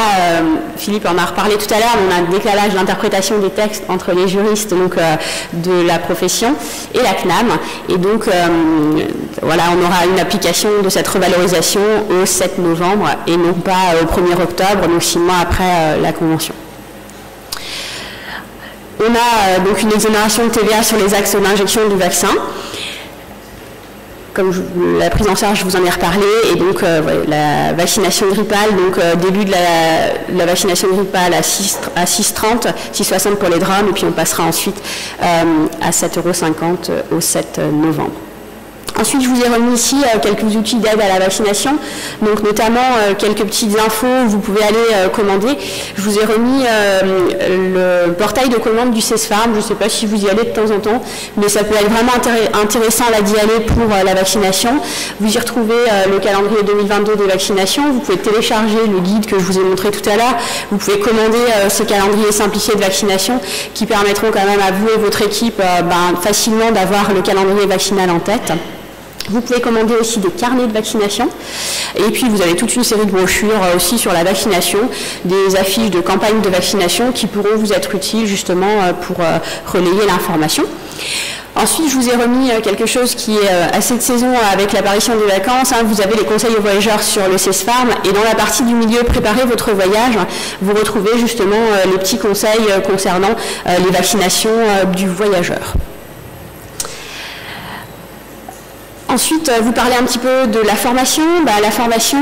Philippe en a reparlé tout à l'heure, on a un décalage d'interprétation des textes entre les juristes de la profession et la CNAM. Et donc, voilà, on aura une application de cette revalorisation au 7 novembre et non pas au 1er octobre, donc 6 mois après la Convention. On a donc une exonération de TVA sur les actes d'injection du vaccin. Comme la prise en charge, je vous en ai reparlé, et donc la vaccination grippale, donc début de la vaccination grippale à 6,30, 6,60 pour les drômes, et puis on passera ensuite à 7,50 € au 7 novembre. Ensuite, je vous ai remis ici quelques outils d'aide à la vaccination, donc notamment quelques petites infos où vous pouvez aller commander. Je vous ai remis le portail de commande du CESFARM, je ne sais pas si vous y allez de temps en temps, mais ça peut être vraiment intéressant d'y aller pour la vaccination. Vous y retrouvez le calendrier 2022 des vaccinations, vous pouvez télécharger le guide que je vous ai montré tout à l'heure, vous pouvez commander ces calendriers simplifiés de vaccination qui permettront quand même à vous et votre équipe facilement d'avoir le calendrier vaccinal en tête. Vous pouvez commander aussi des carnets de vaccination. Et puis vous avez toute une série de brochures aussi sur la vaccination, des affiches de campagne de vaccination qui pourront vous être utiles justement pour relayer l'information. Ensuite, je vous ai remis quelque chose qui est assez de saison avec l'apparition des vacances. Vous avez les conseils aux voyageurs sur le CESFARM et dans la partie du milieu préparez votre voyage, vous retrouvez justement les petits conseils concernant les vaccinations du voyageur. Ensuite, vous parlez un petit peu de la formation. La formation,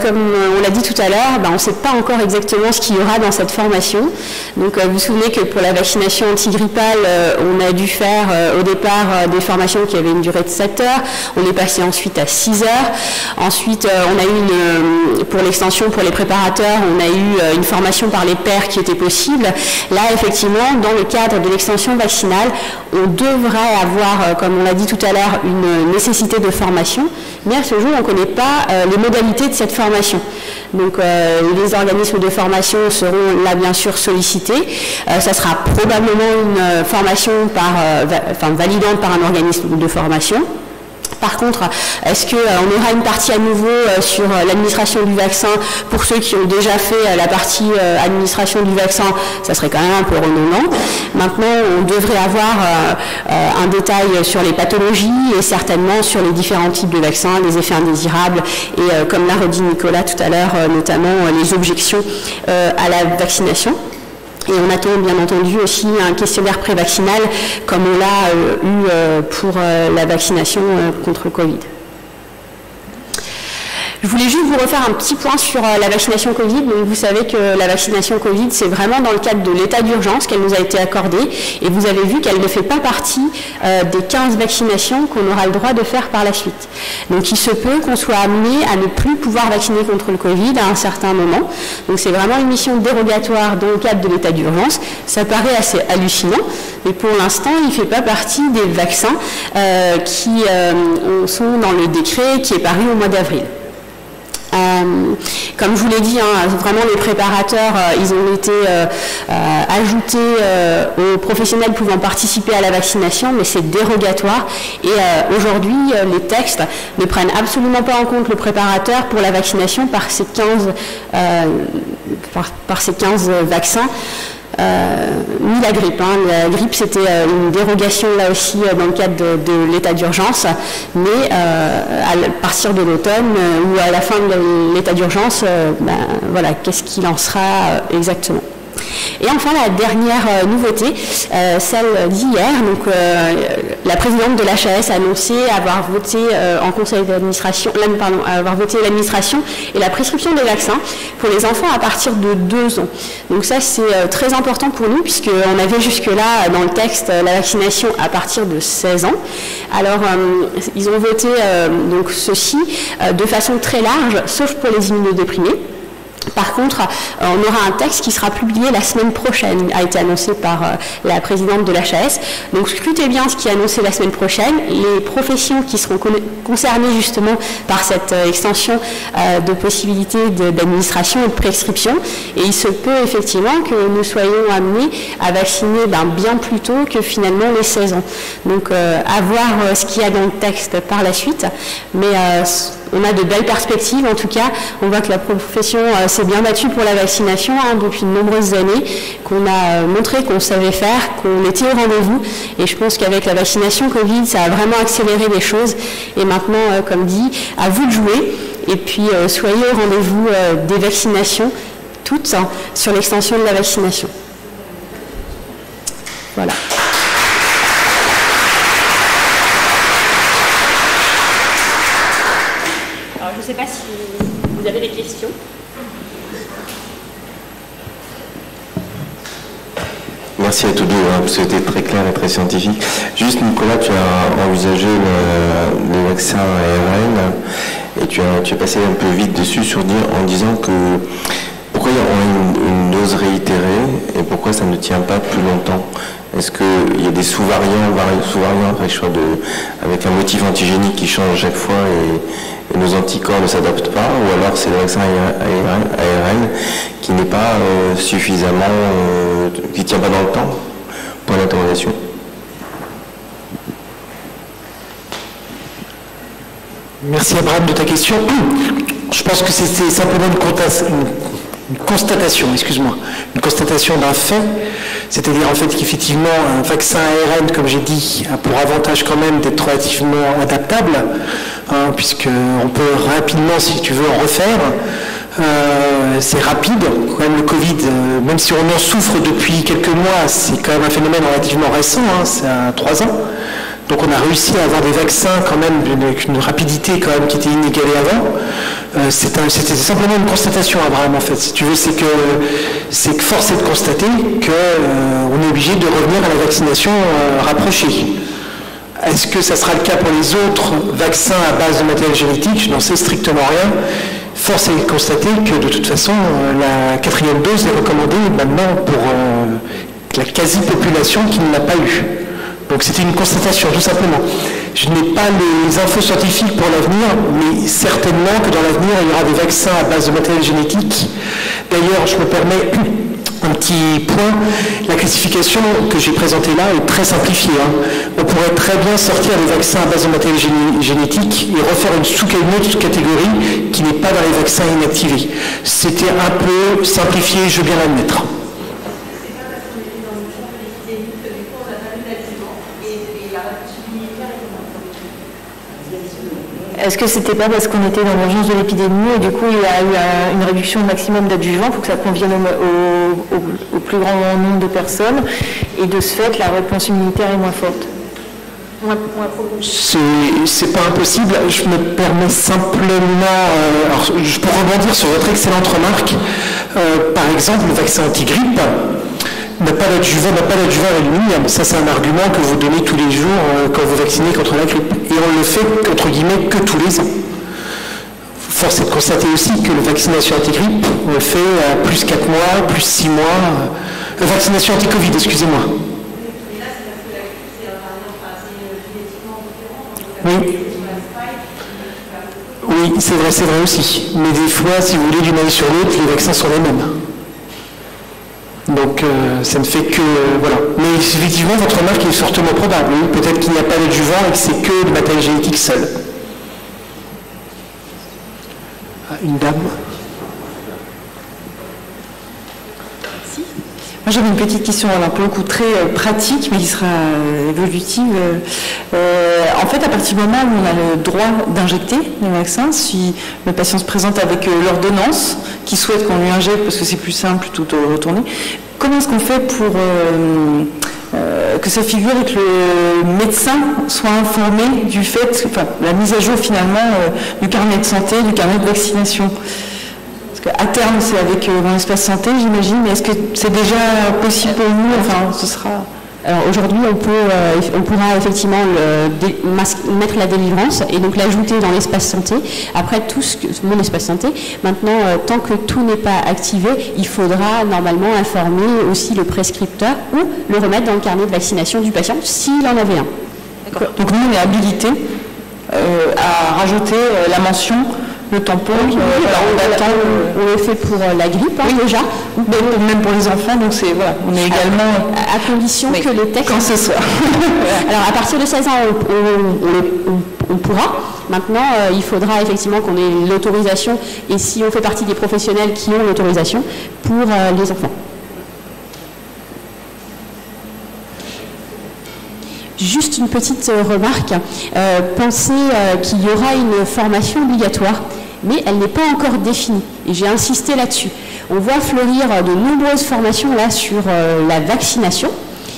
comme on l'a dit tout à l'heure, on ne sait pas encore exactement ce qu'il y aura dans cette formation. Donc vous vous souvenez que pour la vaccination antigrippale, on a dû faire au départ des formations qui avaient une durée de 7 heures. On est passé ensuite à 6 heures. Ensuite, on a eu pour l'extension, pour les préparateurs, on a eu une formation par les pairs qui était possible. Là, effectivement, dans le cadre de l'extension vaccinale, on devrait avoir, comme on l'a dit tout à l'heure, une nécessité de formation, mais à ce jour, on ne connaît pas les modalités de cette formation. Donc, les organismes de formation seront là, bien sûr, sollicités. Ça sera probablement une formation validante par un organisme de formation. Par contre, est-ce qu'on aura une partie à nouveau sur l'administration du vaccin pour ceux qui ont déjà fait la partie administration du vaccin? Ça serait quand même un peu redondant. Maintenant, on devrait avoir un détail sur les pathologies et certainement sur les différents types de vaccins, les effets indésirables et, comme l'a redit Nicolas tout à l'heure, notamment les objections à la vaccination. Et on attend bien entendu aussi un questionnaire prévaccinal comme on l'a eu pour la vaccination contre le Covid. Je voulais juste vous refaire un petit point sur la vaccination Covid. Donc, vous savez que la vaccination Covid, c'est vraiment dans le cadre de l'état d'urgence qu'elle nous a été accordée. Et vous avez vu qu'elle ne fait pas partie des 15 vaccinations qu'on aura le droit de faire par la suite. Donc il se peut qu'on soit amené à ne plus pouvoir vacciner contre le Covid à un certain moment. Donc c'est vraiment une mission dérogatoire dans le cadre de l'état d'urgence. Ça paraît assez hallucinant, mais pour l'instant, il ne fait pas partie des vaccins qui sont dans le décret qui est paru au mois d'avril. Comme je vous l'ai dit, vraiment les préparateurs, ils ont été ajoutés aux professionnels pouvant participer à la vaccination, mais c'est dérogatoire. Et aujourd'hui, les textes ne prennent absolument pas en compte le préparateur pour la vaccination par ces 15 vaccins. Ni la grippe. La grippe, c'était une dérogation là aussi dans le cadre de l'état d'urgence, mais à partir de l'automne ou à la fin de l'état d'urgence, voilà, qu'est-ce qu'il en sera exactement. Et enfin, la dernière nouveauté, celle d'hier, donc la présidente de l'HAS a annoncé avoir voté en conseil d'administration, avoir voté l'administration et la prescription des vaccins pour les enfants à partir de 2 ans. Donc ça, c'est très important pour nous puisqu'on avait jusque-là dans le texte la vaccination à partir de 16 ans. Alors, ils ont voté donc ceci de façon très large, sauf pour les immunodéprimés. Par contre, on aura un texte qui sera publié la semaine prochaine, a été annoncé par la présidente de l'HAS. Donc scrutez bien ce qui est annoncé la semaine prochaine. Les professions qui seront concernées justement par cette extension de possibilités d'administration et de prescription. Et il se peut effectivement que nous soyons amenés à vacciner bien plus tôt que finalement les 16 ans. Donc à voir ce qu'il y a dans le texte par la suite. Mais on a de belles perspectives, en tout cas. On voit que la profession s'est bien battue pour la vaccination depuis de nombreuses années, qu'on a montré qu'on savait faire, qu'on était au rendez-vous. Et je pense qu'avec la vaccination Covid, ça a vraiment accéléré les choses. Et maintenant, comme dit, à vous de jouer. Et puis, soyez au rendez-vous des vaccinations, toutes, sur l'extension de la vaccination. Voilà. Je ne sais pas si vous avez des questions. Merci à tous deux, c'était très clair et très scientifique. Juste Nicolas, tu as envisagé les vaccins ARN et tu as passé un peu vite dessus en disant que pourquoi il y aura une dose réitérée et pourquoi ça ne tient pas plus longtemps. Est-ce qu'il y a des sous-variants avec un motif antigénique qui change chaque fois et nos anticorps ne s'adaptent pas, ou alors c'est le vaccin ARN qui n'est pas suffisamment, qui ne tient pas dans le temps? Point d'interrogation. Merci Abraham de ta question. Je pense que c'est simplement une constatation, excuse-moi, une constatation d'un fait, c'est-à-dire en fait qu'effectivement un vaccin ARN, comme j'ai dit, a pour avantage quand même d'être relativement adaptable, hein, puisqu'on peut rapidement, si tu veux, en refaire. C'est rapide, quand même le Covid, même si on en souffre depuis quelques mois, c'est quand même un phénomène relativement récent, hein, c'est à 3 ans. Donc on a réussi à avoir des vaccins quand même avec une rapidité quand même qui était inégalée avant. C'était simplement une constatation, Abraham, en fait. Si tu veux, c'est que force est de constater qu'on est obligé de revenir à la vaccination rapprochée. Est-ce que ça sera le cas pour les autres vaccins à base de matériel génétique? Je n'en sais strictement rien. Force est de constater que de toute façon, la 4e dose est recommandée maintenant pour la quasi-population qui ne l'a pas eu. Donc c'était une constatation, tout simplement. Je n'ai pas les infos scientifiques pour l'avenir, mais certainement que dans l'avenir, il y aura des vaccins à base de matériel génétique. D'ailleurs, je me permets un petit point. La classification que j'ai présentée là est très simplifiée. Hein. On pourrait très bien sortir des vaccins à base de matériel génétique et refaire une autre sous-catégorie qui n'est pas dans les vaccins inactivés. C'était un peu simplifié, je veux bien l'admettre. Est-ce que c'était pas parce qu'on était dans l'urgence de l'épidémie et du coup il y a eu une réduction au maximum d'adjuvants pour que ça convienne au plus grand nombre de personnes et de ce fait la réponse immunitaire est moins forte? C'est pas impossible. Je me permets simplement, pour rebondir sur votre excellente remarque, par exemple le vaccin anti-grippe n'a pas d'adjuvant aluminium. Ça, c'est un argument que vous donnez tous les jours quand vous vaccinez contre la grippe. Et on le fait, entre guillemets, que tous les ans. Force est de constater aussi que la vaccination anti-grippe, on le fait à plus 4 mois, plus 6 mois. Vaccination anti-Covid, excusez-moi. Oui. Oui, c'est vrai aussi. Mais des fois, si vous voulez, d'une année sur l'autre, les vaccins sont les mêmes. Donc ça ne fait que... voilà. Mais effectivement, votre remarque est fortement probable. Oui. Peut-être qu'il n'y a pas d'adjuvant et que c'est que le matériel génétique seul. Ah, une dame. Moi j'avais une petite question, alors pour le coup très pratique, mais qui sera évolutive. En fait, à partir du moment où on a le droit d'injecter les vaccins, si le patient se présente avec l'ordonnance, qui souhaite qu'on lui injecte parce que c'est plus simple plutôt de retourner, comment est-ce qu'on fait pour que ça figure et que le médecin soit informé du fait, enfin la mise à jour finalement du carnet de santé, du carnet de vaccination? À terme, c'est avec mon espace santé, j'imagine, mais est-ce que c'est déjà possible pour nous? Enfin, ce sera... Alors aujourd'hui, on pourra effectivement mettre la délivrance et donc l'ajouter dans l'espace santé. Après, mon espace santé. Maintenant, tant que tout n'est pas activé, il faudra normalement informer aussi le prescripteur ou le remettre dans le carnet de vaccination du patient s'il en avait un. D'accord. Donc nous, on est habilité à rajouter la mention le tampon, on le fait pour la grippe déjà, même pour les enfants, donc c'est voilà, on est également à condition que les textes quand ce soit. Alors à partir de 16 ans, on pourra. Maintenant, il faudra effectivement qu'on ait l'autorisation, et si on fait partie des professionnels qui ont l'autorisation pour les enfants. Juste une petite remarque, pensez qu'il y aura une formation obligatoire, mais elle n'est pas encore définie, et j'ai insisté là-dessus. On voit fleurir de nombreuses formations là sur la vaccination.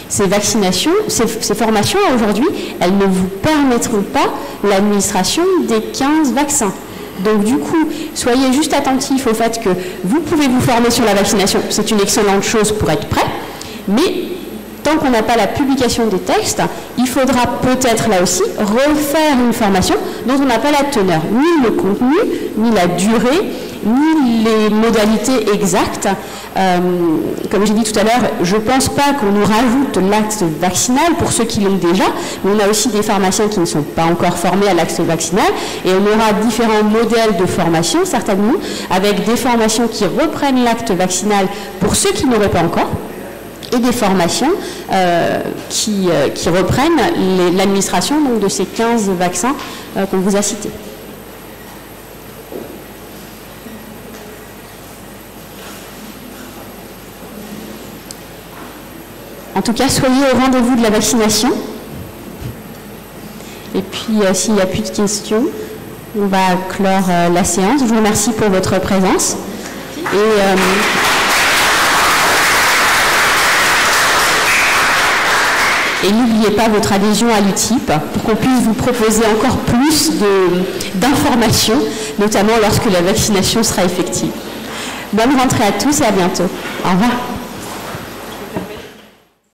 Ces formations aujourd'hui, elles ne vous permettront pas l'administration des 15 vaccins. Donc du coup, soyez juste attentifs au fait que vous pouvez vous former sur la vaccination, c'est une excellente chose pour être prêt, mais tant qu'on n'a pas la publication des textes, il faudra peut-être là aussi refaire une formation dont on n'a pas la teneur, ni le contenu, ni la durée, ni les modalités exactes. Comme j'ai dit tout à l'heure, je ne pense pas qu'on nous rajoute l'acte vaccinal pour ceux qui l'ont déjà, mais on a aussi des pharmaciens qui ne sont pas encore formés à l'acte vaccinal, et on aura différents modèles de formation, certainement, avec des formations qui reprennent l'acte vaccinal pour ceux qui n'auraient pas encore, et des formations qui reprennent l'administration de ces 15 vaccins qu'on vous a cités. En tout cas, soyez au rendez-vous de la vaccination. Et puis, s'il n'y a plus de questions, on va clore la séance. Je vous remercie pour votre présence. Et n'oubliez pas votre adhésion à l'UTIP pour qu'on puisse vous proposer encore plus d'informations, notamment lorsque la vaccination sera effective. Bonne rentrée à tous et à bientôt. Au revoir.